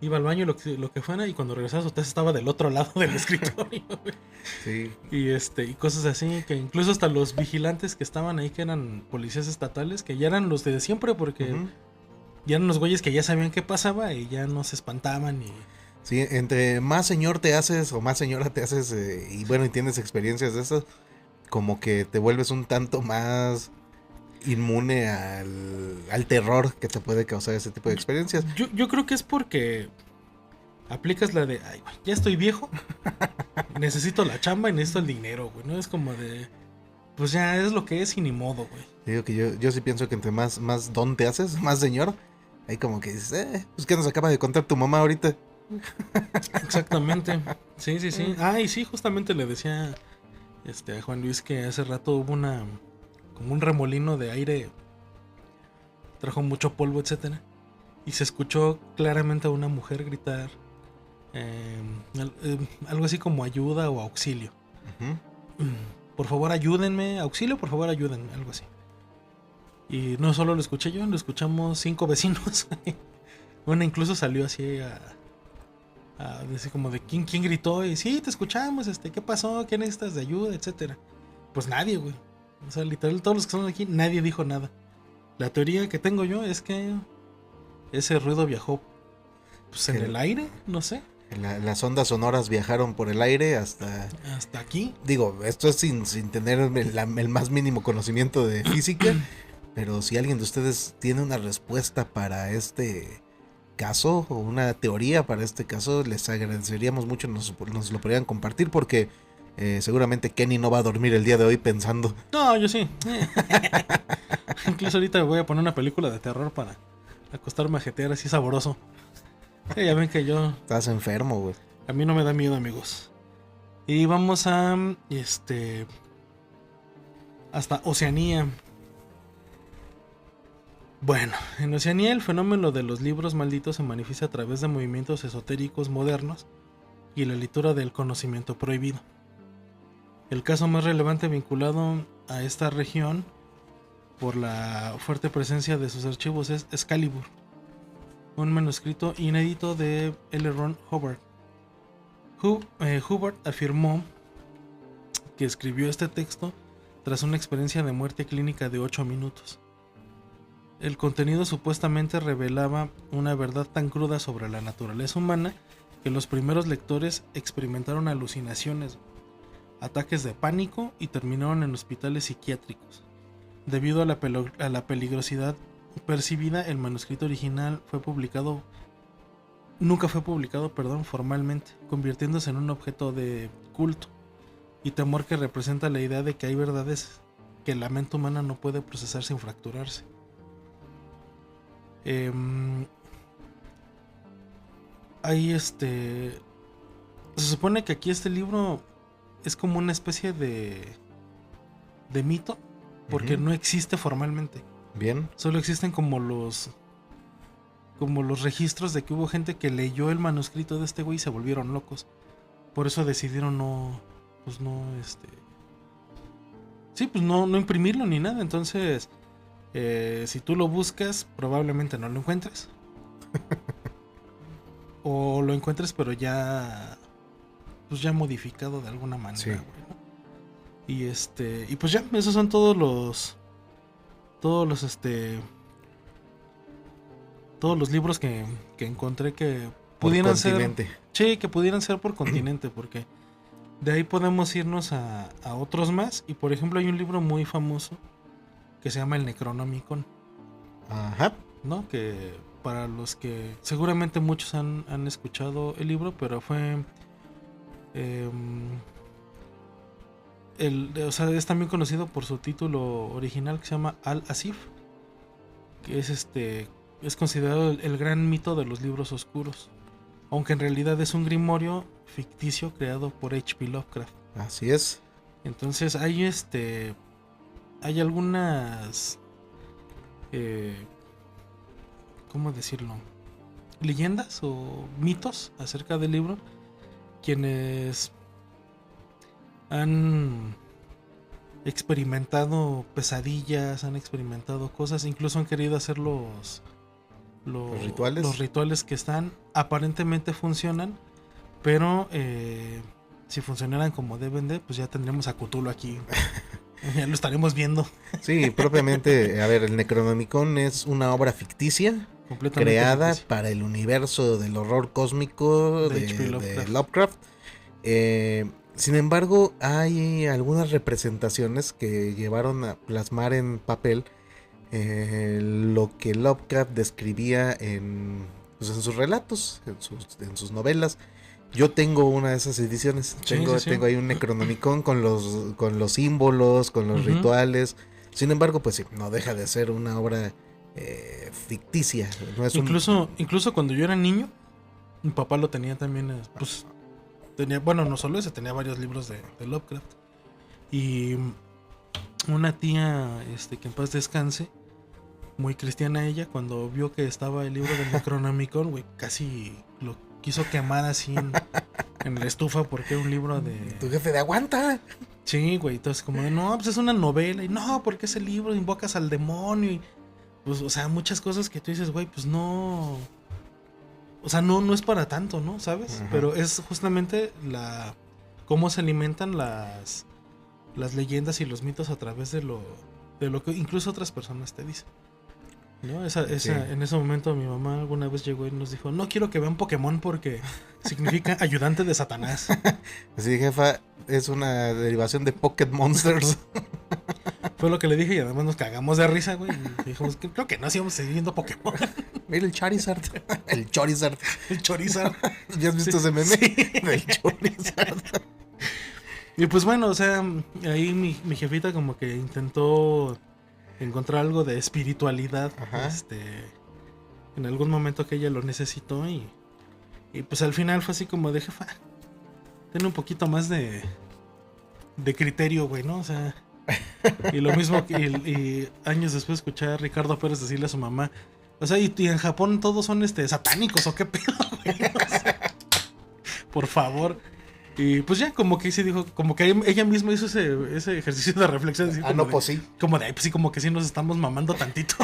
iba al baño lo que fuera, y cuando regresaba su taza estaba del otro lado del escritorio. Sí. Y cosas así, que incluso hasta los vigilantes que estaban ahí, que eran policías estatales, que ya eran los de siempre, porque... Uh-huh. Ya eran los güeyes que ya sabían qué pasaba y ya no se espantaban. Sí, entre más señor te haces o más señora te haces y tienes experiencias de esas, como que te vuelves un tanto más inmune al terror que te puede causar ese tipo de experiencias. Yo creo que es porque aplicas la de, ay, güey, ya estoy viejo, necesito la chamba y necesito el dinero, güey, ¿no? Es como de, pues ya es lo que es y ni modo, güey. Digo que yo sí pienso que entre más don te haces, más señor, ahí como que dices, pues ¿qué nos acaba de contar tu mamá ahorita? Exactamente. Sí. Y sí, justamente le decía a Juan Luis que hace rato hubo como un remolino de aire, trajo mucho polvo, etcétera, y se escuchó claramente a una mujer gritar algo así como ayuda o auxilio. Uh-huh. Por favor ayúdenme, auxilio, por favor ayúdenme, algo así. Y no solo lo escuché yo, lo escuchamos 5 vecinos. Una incluso salió así a decir como de ¿quién gritó? Y sí, te escuchamos, ¿qué pasó? ¿Qué necesitas de ayuda? Etcétera. Pues nadie, güey. O sea, literal, todos los que están aquí, nadie dijo nada. La teoría que tengo yo es que ese ruido viajó pues en el aire, no sé. Las ondas sonoras viajaron por el aire hasta aquí. Digo, esto es sin tener el más mínimo conocimiento de física. Pero si alguien de ustedes tiene una respuesta para este caso o una teoría para este caso, les agradeceríamos mucho nos lo podrían compartir, porque Seguramente Kenny no va a dormir el día de hoy pensando. No, yo sí. Incluso ahorita me voy a poner una película de terror para acostarme a jetear así sabroso. Ya ven que yo... Estás enfermo, güey. A mí no me da miedo, amigos. Y vamos a... hasta Oceanía. Bueno, en Oceanía el fenómeno de los libros malditos se manifiesta a través de movimientos esotéricos modernos y la lectura del conocimiento prohibido. El caso más relevante vinculado a esta región por la fuerte presencia de sus archivos es Excalibur, un manuscrito inédito de L. Ron Hubbard. Hubbard afirmó que escribió este texto tras una experiencia de muerte clínica de 8 minutos. El contenido supuestamente revelaba una verdad tan cruda sobre la naturaleza humana que los primeros lectores experimentaron alucinaciones, ataques de pánico y terminaron en hospitales psiquiátricos. Debido a la peligrosidad percibida, el manuscrito original nunca fue publicado formalmente, convirtiéndose en un objeto de culto y temor que representa la idea de que hay verdades que la mente humana no puede procesar sin fracturarse. Se supone que aquí este libro es como una especie de mito, porque no existe formalmente. Bien. Solo existen como los registros de que hubo gente que leyó el manuscrito de este güey y se volvieron locos. Por eso decidieron no imprimirlo ni nada. Entonces, si tú lo buscas, probablemente no lo encuentres. O lo encuentres, pero ya modificado de alguna manera. Sí. Güey, ¿no? Y pues ya, esos son todos los libros que encontré que pudieran ser. Sí, que pudieran ser por continente, porque de ahí podemos irnos a otros más. Y por ejemplo, hay un libro muy famoso que se llama el Necronomicon. Ajá. ¿No? Que para los que seguramente muchos han escuchado el libro, pero fue es también conocido por su título original, que se llama Al-Asif, que es considerado el gran mito de los libros oscuros, aunque en realidad es un grimorio ficticio creado por H.P. Lovecraft. Así es. Entonces hay algunas ¿cómo decirlo? Leyendas o mitos acerca del libro, quienes han experimentado pesadillas, han experimentado cosas, incluso han querido hacer los rituales. Los rituales que aparentemente funcionan, pero si funcionaran como deben de, pues ya tendremos a Cthulhu aquí. Ya lo estaremos viendo. Sí, propiamente, a ver, el Necronomicon es una obra ficticia creada para el universo del horror cósmico de Lovecraft. Sin embargo, hay algunas representaciones que llevaron a plasmar en papel lo que Lovecraft describía en sus relatos, en sus novelas. Yo tengo una de esas ediciones. Tengo ahí un Necronomicon con los símbolos, con los rituales. Sin embargo, pues sí, no deja de ser una obra ficticia. No es incluso cuando yo era niño, mi papá lo tenía también. No solo ese, tenía varios libros de Lovecraft. Y una tía, que en paz descanse, muy cristiana ella, cuando vio que estaba el libro del Necronomicon, güey, casi lo quiso quemar así en la estufa porque era un libro de... Tu jefe de aguanta. Sí, güey, entonces como de, no, pues es una novela. Y no, porque ese libro invocas al demonio. Y pues, o sea, muchas cosas que tú dices, güey, pues no... O sea, no es para tanto, ¿no? ¿Sabes? Uh-huh. Pero es justamente cómo se alimentan las leyendas y los mitos a través de lo que incluso otras personas te dicen, ¿no? Sí. En ese momento mi mamá alguna vez llegó y nos dijo, no quiero que vean Pokémon porque significa ayudante de Satanás. Sí, jefa, es una derivación de Pocket Monsters. Fue lo que le dije y además nos cagamos de risa, güey. Y dijimos, creo que no sigamos siguiendo Pokémon. Mira el Charizard. El Chorizard. El Chorizard. ¿Ya has visto ese meme? Sí. El Chorizard. Y pues bueno, o sea, ahí mi jefita como que intentó encontrar algo de espiritualidad, Ajá. en algún momento que ella lo necesitó y pues al final fue así como de jefa, ten un poquito más de criterio, güey, ¿no? O sea, y lo mismo que y años después escuché a Ricardo Pérez decirle a su mamá, o sea, y en Japón todos son satánicos o qué pedo, güey. O sea, por favor. Y pues ya, como que sí dijo, como que ella misma hizo ese ejercicio de reflexión. Decir, Ah, no, pues sí. como de, ay, pues sí, como que sí nos estamos mamando tantito.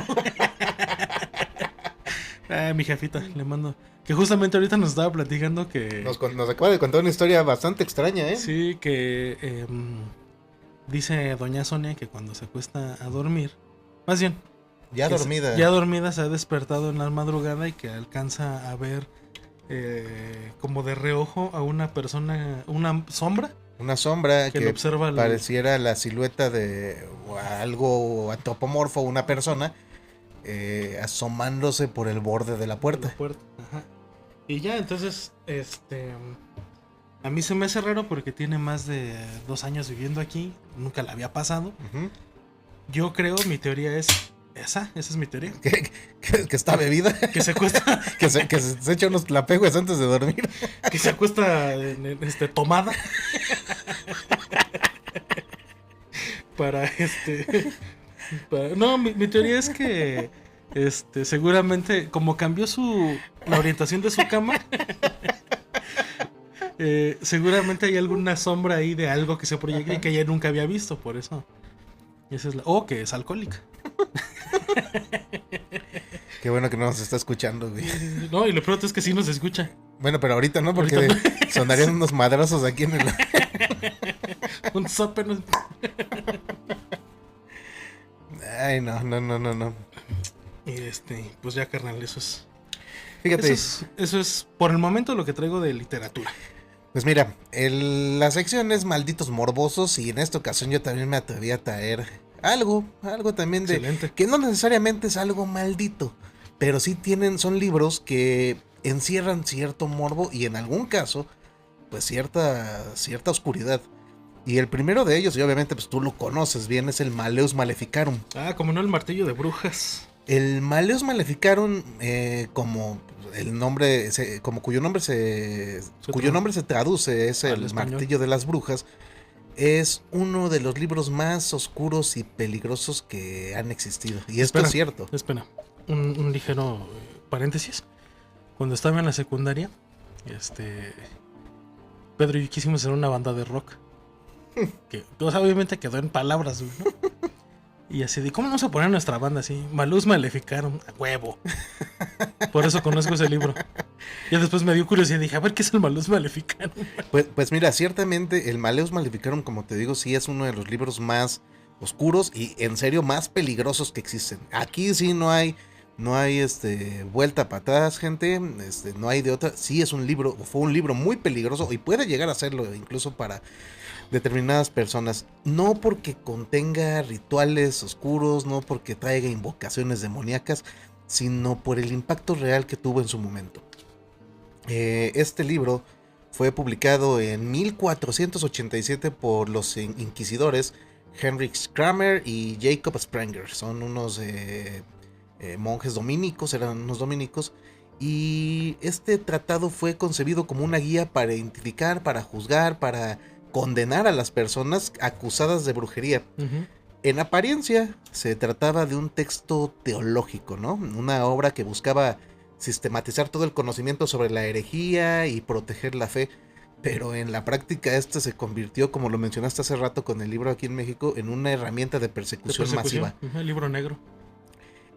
Mi jefita, le mando. Que justamente ahorita nos estaba platicando que. Nos acaba de contar una historia bastante extraña, ¿eh? Sí, que dice doña Sonia que cuando se acuesta a dormir, más bien, Ya dormida. ya dormida se ha despertado en la madrugada y que alcanza a ver como de reojo a una persona, una sombra. Una sombra Que que lo observa pareciera la silueta de algo antropomorfo, una persona, asomándose por el borde de la puerta. Ajá. Y ya, entonces, a mí se me hace raro porque tiene más de 2 años viviendo aquí, nunca la había pasado. Ujú. Yo creo, mi teoría es esa es mi teoría. Que está bebida. Que se acuesta, que se echa unos tlapejos antes de dormir. que se acuesta tomada. para no, mi teoría es que seguramente como cambió la orientación de su cama, seguramente hay alguna sombra ahí de algo que se proyecta y que ella nunca había visto, por eso. Esa es o que es alcohólica. Qué bueno que no nos está escuchando, güey. No, y lo peor es que sí nos escucha. Bueno, pero ahorita no, porque Ahorita no. sonarían unos madrazos aquí en el... Un sope no. Ay, no. Y pues ya, carnal, eso es. Fíjate. Eso es por el momento lo que traigo de literatura. Pues mira, la sección es malditos morbosos y en esta ocasión yo también me atreví a traer algo también de... Excelente. Que no necesariamente es algo maldito, pero sí son libros que encierran cierto morbo y en algún caso, pues cierta oscuridad. Y el primero de ellos, y obviamente pues tú lo conoces bien, es el Malleus Maleficarum. Ah, como no, el martillo de brujas. El Malleus Maleficarum, como el nombre, cuyo nombre se traduce, es el martillo de las brujas, es uno de los libros más oscuros y peligrosos que han existido. Y esto es cierto. Espera, un ligero paréntesis. Cuando estaba en la secundaria, Pedro y yo quisimos hacer una banda de rock. Que pues, obviamente quedó en palabras, ¿no? Y así de, ¿cómo vamos a poner nuestra banda así? Malleus Maleficarum, a huevo. Por eso conozco ese libro. Y después me dio curiosidad y dije, a ver, ¿qué es el Malleus Maleficarum? Pues mira, ciertamente el Malleus Maleficarum, como te digo, sí es uno de los libros más oscuros y en serio más peligrosos que existen. Aquí sí no hay vuelta para atrás, gente, no hay de otra. Sí es un libro, fue un libro muy peligroso y puede llegar a serlo incluso para determinadas personas, no porque contenga rituales oscuros, no porque traiga invocaciones demoníacas, sino por el impacto real que tuvo en su momento. Este libro fue publicado en 1487 por los inquisidores Heinrich Kramer y Jacob Sprenger. Son unos monjes dominicos, eran unos dominicos. Y este tratado fue concebido como una guía para identificar, para juzgar, para condenar a las personas acusadas de brujería. Uh-huh. En apariencia se trataba de un texto teológico, ¿no? Una obra que buscaba sistematizar todo el conocimiento sobre la herejía y proteger la fe, pero en la práctica se convirtió, como lo mencionaste hace rato con el libro aquí en México, en una herramienta de persecución masiva. El libro negro.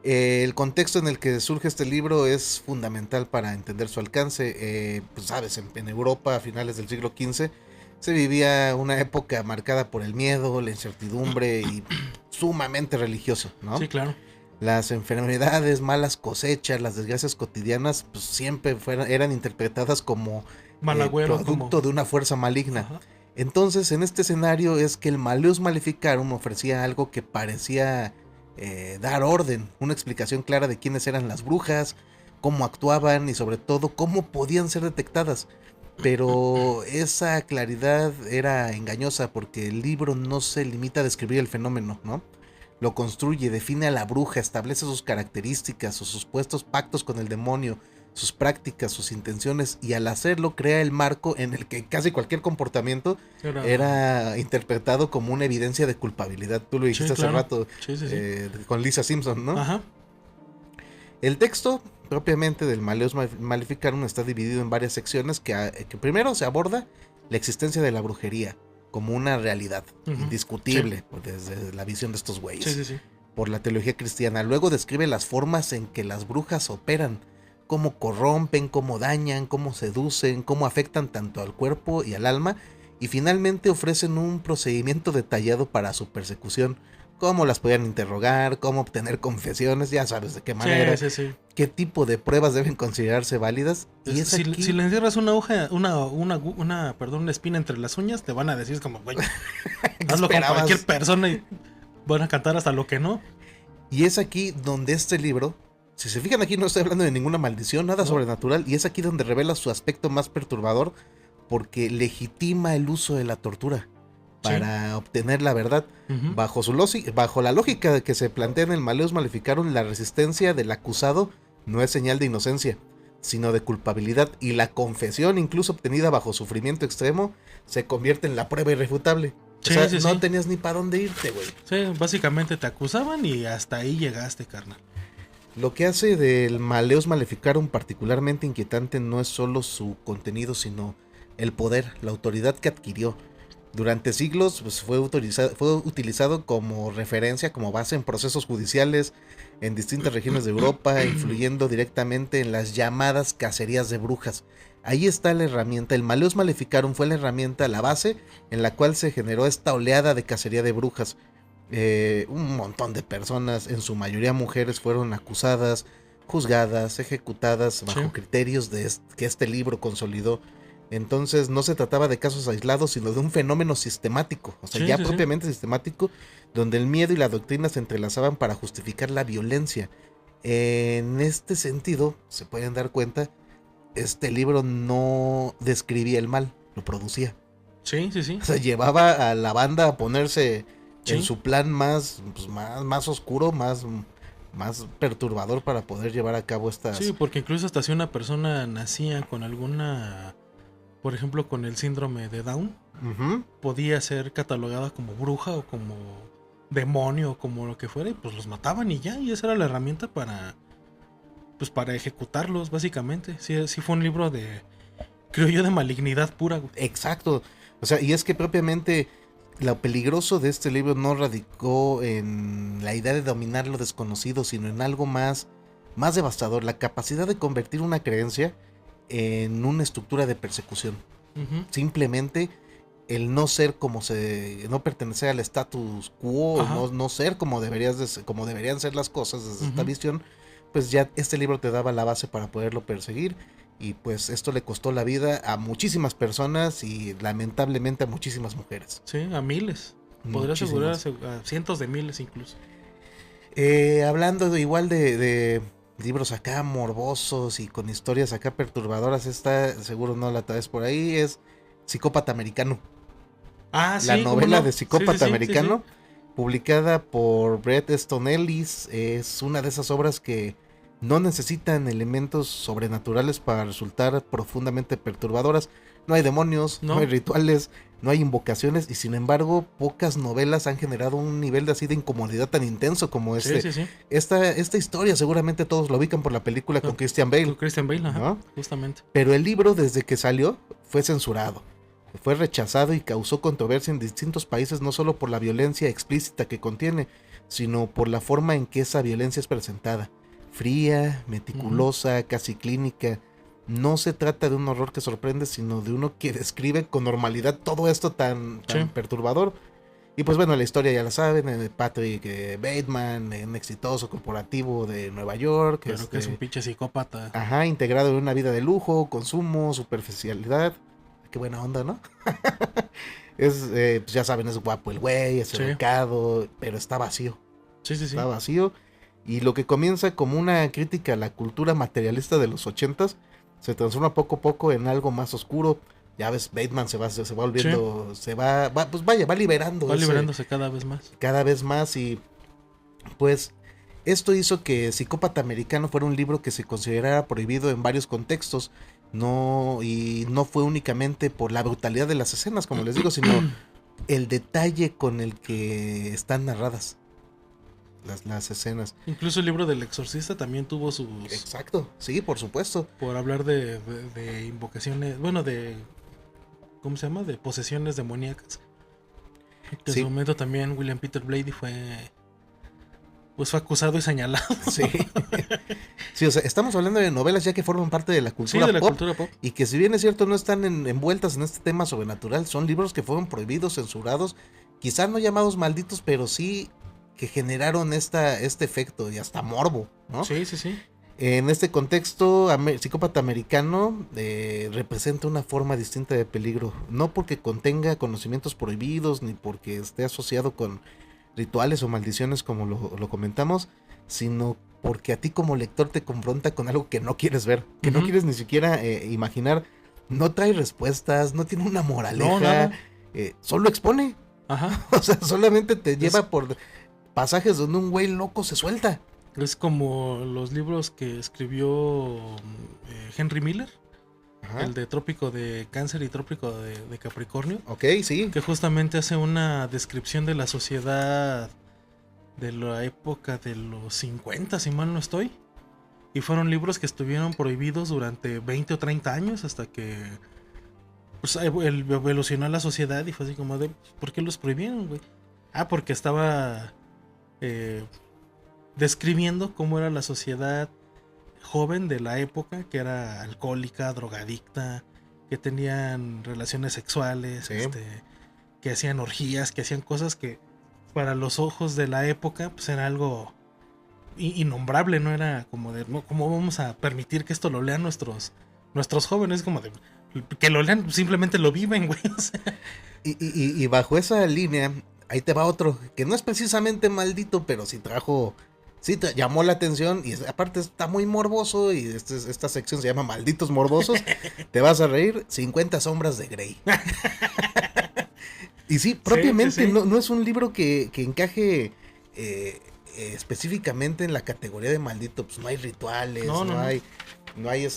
El contexto en el que surge este libro es fundamental para entender su alcance. Pues sabes, en Europa a finales del siglo XV se vivía una época marcada por el miedo, la incertidumbre y sumamente religioso, ¿no? Sí, claro. Las enfermedades, malas cosechas, las desgracias cotidianas, pues siempre eran interpretadas como producto de una fuerza maligna. Ajá. Entonces, en este escenario es que el Malleus Maleficarum ofrecía algo que parecía dar orden, una explicación clara de quiénes eran las brujas, cómo actuaban y sobre todo cómo podían ser detectadas. Pero esa claridad era engañosa porque el libro no se limita a describir el fenómeno, ¿no? Lo construye, define a la bruja, establece sus características, sus supuestos pactos con el demonio, sus prácticas, sus intenciones, y al hacerlo crea el marco en el que casi cualquier comportamiento era interpretado como una evidencia de culpabilidad. Tú lo dijiste hace rato con Lisa Simpson, ¿no? Ajá. El texto propiamente del Malleus Maleficarum está dividido en varias secciones que primero se aborda la existencia de la brujería como una realidad indiscutible desde la visión de estos güeyes por la teología cristiana. Luego describe las formas en que las brujas operan, cómo corrompen, cómo dañan, cómo seducen, cómo afectan tanto al cuerpo y al alma, y finalmente ofrecen un procedimiento detallado para su persecución, cómo las podían interrogar, cómo obtener confesiones, ya sabes de qué manera, qué tipo de pruebas deben considerarse válidas. Y si le encierras una hoja, una espina entre las uñas, te van a decir como, güey, hazlo con cualquier persona y van a cantar hasta lo que no. Y es aquí donde este libro, si se fijan aquí no estoy hablando de ninguna maldición, nada sobrenatural, y es aquí donde revela su aspecto más perturbador, porque legitima el uso de la tortura para obtener la verdad. Bajo la lógica de que se plantea en el Malleus Maleficarum, la resistencia del acusado no es señal de inocencia, sino de culpabilidad, y la confesión, incluso obtenida bajo sufrimiento extremo, se convierte en la prueba irrefutable. No tenías ni para dónde irte, güey. Sí, básicamente te acusaban y hasta ahí llegaste, carnal. Lo que hace del Malleus Maleficarum particularmente inquietante no es solo su contenido, sino el poder, la autoridad que adquirió. Durante siglos pues, fue utilizado como referencia, como base en procesos judiciales en distintas regiones de Europa, influyendo directamente en las llamadas cacerías de brujas. Ahí está la herramienta. El Malleus Maleficarum fue la herramienta, la base en la cual se generó esta oleada de cacería de brujas. Un montón de personas, en su mayoría mujeres, fueron acusadas, juzgadas, ejecutadas bajo criterios que este libro consolidó. Entonces no se trataba de casos aislados, sino de un fenómeno sistemático, o sea, propiamente sistemático, donde el miedo y la doctrina se entrelazaban para justificar la violencia. En este sentido, se pueden dar cuenta, este libro no describía el mal, lo producía. O sea, llevaba a la banda a ponerse en su plan más oscuro, más perturbador para poder llevar a cabo estas... Sí, porque incluso hasta si una persona nacía con alguna... Por ejemplo, con el síndrome de Down, podía ser catalogada como bruja o como demonio o como lo que fuera, y pues los mataban y ya, y esa era la herramienta para ejecutarlos, básicamente. Sí fue un libro de, creo yo, de malignidad pura. Exacto. O sea, y es que propiamente lo peligroso de este libro no radicó en la idea de dominar lo desconocido, sino en algo más devastador, la capacidad de convertir una creencia en una estructura de persecución. Simplemente el no ser no pertenecer al status quo, no ser como deberían ser las cosas desde esta visión, pues ya este libro te daba la base para poderlo perseguir, y pues esto le costó la vida a muchísimas personas y lamentablemente a muchísimas mujeres. Sí, a miles. Podría asegurar a cientos de miles incluso. Hablando igual de libros acá morbosos y con historias acá perturbadoras, esta seguro no la traes por ahí, es Psicópata Americano. La novela de Psicópata Americano, publicada por Bret Easton Ellis, es una de esas obras que no necesitan elementos sobrenaturales para resultar profundamente perturbadoras. No hay demonios, no hay rituales, no hay invocaciones, y sin embargo pocas novelas han generado un nivel de incomodidad tan intenso como esta historia. Seguramente todos lo ubican por la película con Christian Bale. ¿no? Justamente. Pero el libro, desde que salió, fue censurado, fue rechazado y causó controversia en distintos países, no solo por la violencia explícita que contiene, sino por la forma en que esa violencia es presentada. Fría, meticulosa, casi clínica. No se trata de un horror que sorprende, sino de uno que describe con normalidad todo esto tan perturbador. Y pues bueno, la historia ya la saben, Patrick Bateman, un exitoso corporativo de Nueva York. Pero que es un pinche psicópata. Ajá, integrado en una vida de lujo, consumo, superficialidad. Qué buena onda, ¿no? Pues ya saben, es guapo el güey, es educado, pero está vacío. Está vacío. Y lo que comienza como una crítica a la cultura materialista de los 80s se transforma poco a poco en algo más oscuro. Ya ves, Bateman se va volviendo, pues vaya, va liberando. Va liberándose cada vez más y pues esto hizo que Psicópata Americano fuera un libro que se considerara prohibido en varios contextos. Y no fue únicamente por la brutalidad de las escenas, como les digo, sino el detalle con el que están narradas las escenas. Incluso el libro del Exorcista también tuvo sus... Exacto, sí, por supuesto. Por hablar de invocaciones, bueno, de... ¿Cómo se llama? De posesiones demoníacas. Que sí. en su momento también William Peter Blatty fue acusado y señalado. Sí. Sí, o sea, estamos hablando de novelas ya que forman parte de la cultura, sí, de la pop, cultura pop. y que si bien es cierto no están envueltas en este tema sobrenatural, son libros que fueron prohibidos, censurados, quizás no llamados malditos, pero sí que generaron este efecto y hasta morbo, ¿no? Sí, sí, sí. En este contexto, Psicópata Americano representa una forma distinta de peligro, no porque contenga conocimientos prohibidos, ni porque esté asociado con rituales o maldiciones como lo comentamos, sino porque a ti como lector te confronta con algo que no quieres ver, que no quieres ni siquiera imaginar. No trae respuestas, no tiene una moraleja, solo expone. Ajá. O sea, solamente te lleva por pasajes donde un güey loco se suelta. Es como los libros que escribió Henry Miller. Ajá. El de Trópico de Cáncer y Trópico de Capricornio. Ok, sí. Que justamente hace una descripción de la sociedad de la época de los 50, si mal no estoy. Y fueron libros que estuvieron prohibidos durante 20 o 30 años hasta que pues, evolucionó la sociedad y fue así como de, ¿por qué los prohibieron, güey? Ah, porque estaba describiendo cómo era la sociedad joven de la época, que era alcohólica, drogadicta, que tenían relaciones sexuales, sí. Que hacían orgías, que hacían cosas que para los ojos de la época pues era algo innombrable, no era como de, no, ¿cómo vamos a permitir que esto lo lean nuestros jóvenes? Como de, que lo lean, simplemente lo viven, güey. O sea. Y bajo esa línea, ahí te va otro, que no es precisamente maldito, pero sí te llamó la atención y aparte está muy morboso y esta sección se llama Malditos Morbosos. Te vas a reír, 50 sombras de Grey. Y sí, propiamente sí. No es un libro que encaje específicamente en la categoría de maldito. Pues no hay rituales, no hay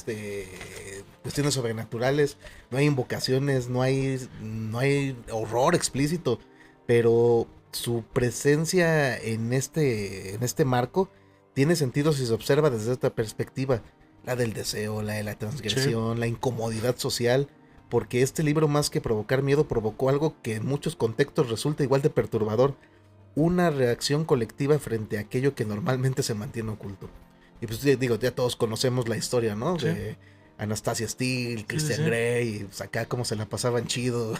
cuestiones sobrenaturales, no hay invocaciones, no hay horror explícito, pero su presencia en este marco tiene sentido si se observa desde esta perspectiva, la del deseo, la de la transgresión, sí. La incomodidad social, porque este libro más que provocar miedo provocó algo que en muchos contextos resulta igual de perturbador, una reacción colectiva frente a aquello que normalmente se mantiene oculto. Y pues digo, ya todos conocemos la historia, ¿no? Sí. De Anastasia Steele, Christian Grey, y pues acá cómo se la pasaban chido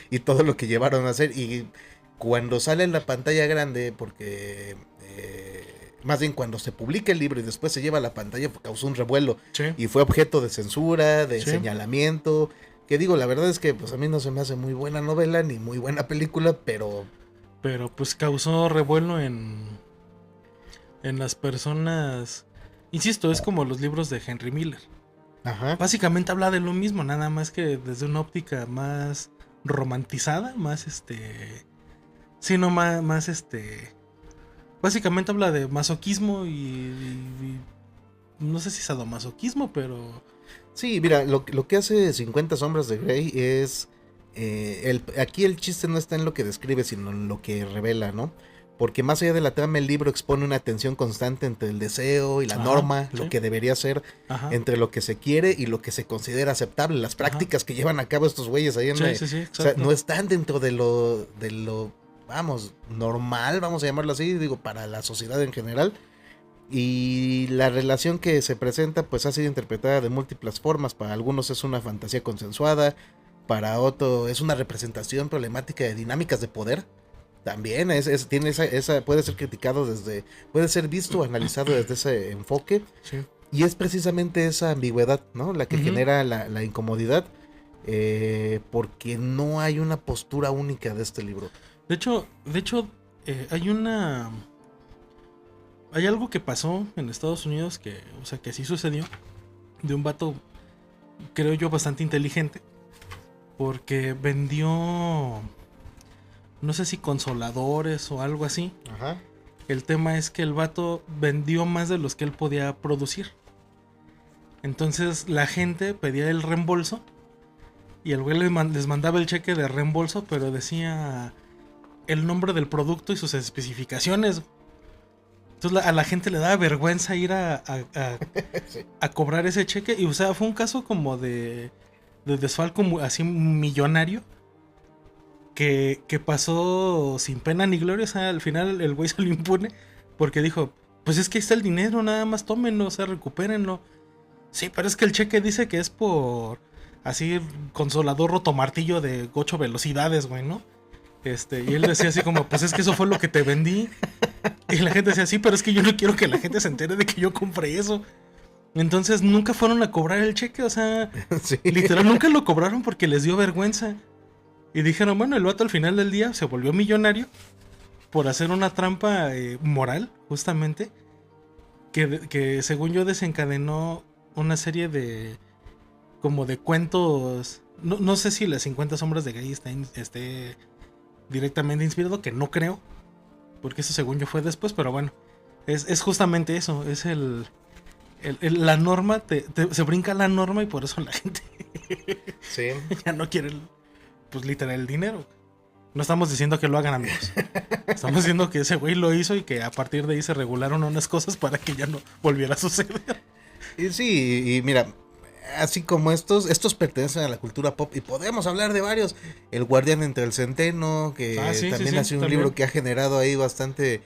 y todo lo que llevaron a hacer. Y cuando sale en la pantalla grande, porque más bien cuando se publica el libro y después se lleva a la pantalla, causó un revuelo, sí. Y fue objeto de censura, de señalamiento, que digo, la verdad es que pues a mí no se me hace muy buena novela ni muy buena película, pero pues causó revuelo en las personas. Insisto, es como los libros de Henry Miller. Ajá. Básicamente habla de lo mismo, nada más que desde una óptica más romantizada, más sino más básicamente habla de masoquismo y no sé si sadomasoquismo, pero sí, mira, lo que hace 50 sombras de Grey es aquí el chiste no está en lo que describe, sino en lo que revela, ¿no? Porque más allá de la trama, el libro expone una tensión constante entre el deseo y la norma, sí. Lo que debería ser, entre lo que se quiere y lo que se considera aceptable. Las prácticas que llevan a cabo estos güeyes ahí en sí, o sea, no están dentro de lo vamos, normal, vamos a llamarlo así, digo, para la sociedad en general. Y la relación que se presenta pues ha sido interpretada de múltiples formas. Para algunos es una fantasía consensuada, para otros es una representación problemática de dinámicas de poder. También tiene esa puede ser criticado puede ser visto o analizado desde ese enfoque. Sí. Y es precisamente esa ambigüedad, ¿no? La que genera la incomodidad, porque no hay una postura única de este libro. De hecho, hay algo que pasó en Estados Unidos que sí sucedió, de un vato, creo yo, bastante inteligente, porque vendió, no sé si consoladores o algo así. Ajá. El tema es que el vato vendió más de los que él podía producir. Entonces la gente pedía el reembolso y el güey les mandaba el cheque de reembolso, pero decía el nombre del producto y sus especificaciones. Entonces a la gente le daba vergüenza ir Sí. a cobrar ese cheque. Y o sea, fue un caso como de desfalco así millonario que pasó sin pena ni gloria. O sea, al final el güey se lo impune porque dijo, pues es que ahí está el dinero, nada más tómenlo, o sea, recupérenlo. Sí, pero es que el cheque dice que es por así consolador rotomartillo de 8 velocidades, güey, ¿no? Y él decía así como, pues es que eso fue lo que te vendí. Y la gente decía, sí, pero es que yo no quiero que la gente se entere de que yo compré eso. Entonces nunca fueron a cobrar el cheque, o sea, Sí. literal nunca lo cobraron porque les dio vergüenza. Y dijeron, bueno, el vato al final del día se volvió millonario por hacer una trampa moral, justamente, que según yo desencadenó una serie de como de cuentos. No sé si las 50 sombras de Grey esté directamente inspirado, que no creo, porque eso según yo fue después, pero bueno, es justamente eso, es la norma, se brinca la norma y por eso la gente Sí. ya no quiere, pues literal, el dinero. No estamos diciendo que lo hagan, amigos. Estamos diciendo que ese güey lo hizo y que a partir de ahí se regularon unas cosas para que ya no volviera a suceder. Y sí, y mira, así como estos pertenecen a la cultura pop y podemos hablar de varios. El Guardián entre el Centeno, que Sí, también sí, ha sido un también. libro que ha generado ahí bastante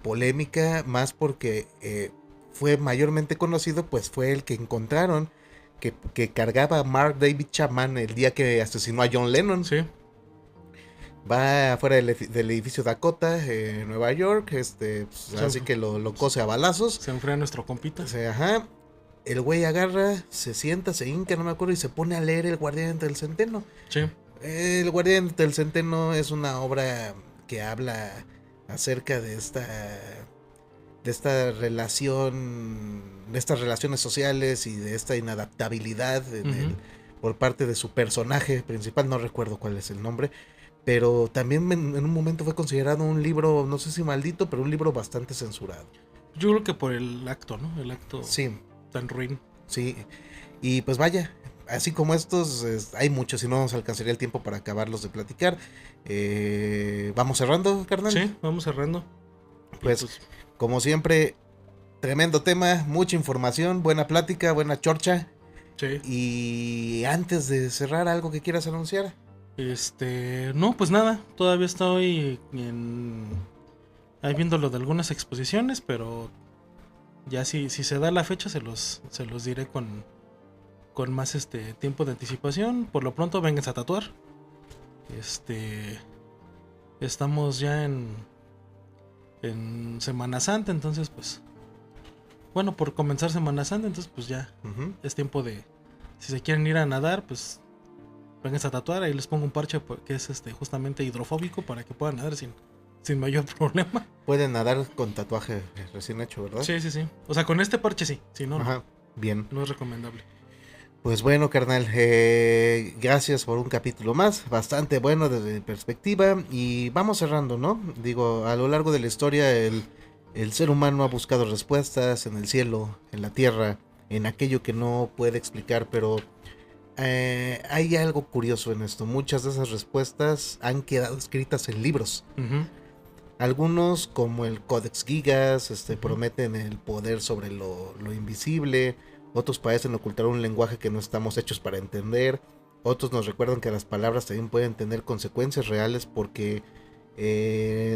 polémica, más porque fue mayormente conocido, pues fue el que encontraron que cargaba a Mark David Chapman el día que asesinó a John Lennon. Sí. Va afuera del edificio Dakota, en Nueva York, pues, así que lo cose a balazos. Se enfría nuestro compita. O sea, ajá. El güey agarra, se sienta, se hinca, no me acuerdo, y se pone a leer El Guardián entre el Centeno. Sí. El Guardián entre el Centeno es una obra que habla acerca de esta relación, de estas relaciones sociales y de esta inadaptabilidad por parte de su personaje principal, no recuerdo cuál es el nombre, pero también en un momento fue considerado un libro, no sé si maldito, pero un libro bastante censurado. Yo creo que por el acto, ¿no? El acto Sí, tan ruin. sí. Y pues vaya, así como estos, hay muchos y no nos alcanzaría el tiempo para acabarlos de platicar. ¿Vamos cerrando, carnal? Sí, vamos cerrando. Pues, como siempre, tremendo tema, mucha información, buena plática, buena chorcha. Sí. Y antes de cerrar, ¿algo que quieras anunciar? No, pues nada, todavía estoy ahí viendo lo de algunas exposiciones, pero ya si se da la fecha se los diré con más tiempo de anticipación. Por lo pronto vénganse a tatuar. Estamos ya en Semana Santa, entonces pues bueno, por comenzar Semana Santa, entonces pues ya es tiempo de, si se quieren ir a nadar, pues vénganse a tatuar. Ahí les pongo un parche que es justamente hidrofóbico para que puedan nadar sin mayor problema. Pueden nadar con tatuaje recién hecho, ¿verdad? Sí. O sea, con este parche sí, si no, Ajá, bien. no es recomendable. Pues bueno, carnal, gracias por un capítulo más, bastante bueno desde mi perspectiva, y vamos cerrando, ¿no? Digo, a lo largo de la historia el ser humano ha buscado respuestas en el cielo, en la tierra, en aquello que no puede explicar, pero hay algo curioso en esto. Muchas de esas respuestas han quedado escritas en libros. Algunos, como el Codex Gigas, prometen el poder sobre lo invisible. Otros parecen ocultar un lenguaje que no estamos hechos para entender. Otros nos recuerdan que las palabras también pueden tener consecuencias reales, porque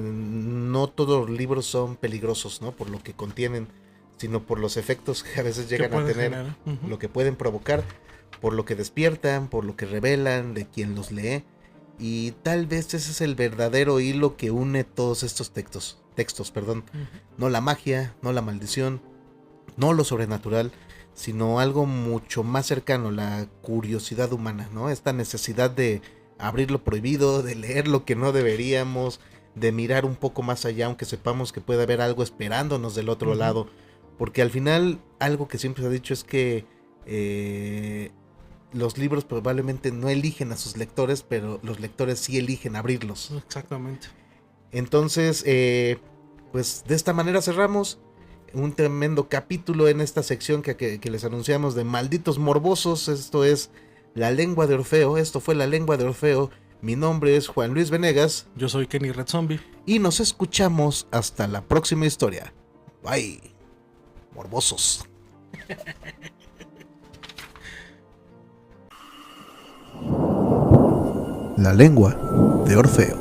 no todos los libros son peligrosos, ¿no? Por lo que contienen, sino por los efectos que a veces llegan a tener, lo que pueden provocar, por lo que despiertan, por lo que revelan de quien los lee. Y tal vez ese es el verdadero hilo que une todos estos textos. No la magia, no la maldición, no lo sobrenatural, sino algo mucho más cercano, la curiosidad humana, ¿no? Esta necesidad de abrir lo prohibido, de leer lo que no deberíamos, de mirar un poco más allá, aunque sepamos que puede haber algo esperándonos del otro lado, Porque al final, algo que siempre se ha dicho es que los libros probablemente no eligen a sus lectores, pero los lectores sí eligen abrirlos. Exactamente. Entonces, pues de esta manera cerramos un tremendo capítulo en esta sección que les anunciamos de Malditos Morbosos. Esto es La Lengua de Orfeo. Esto fue La Lengua de Orfeo. Mi nombre es Juan Luis Venegas. Yo soy Kenny Red Zombie. Y nos escuchamos hasta la próxima historia. Bye. Morbosos. La Lengua de Orfeo.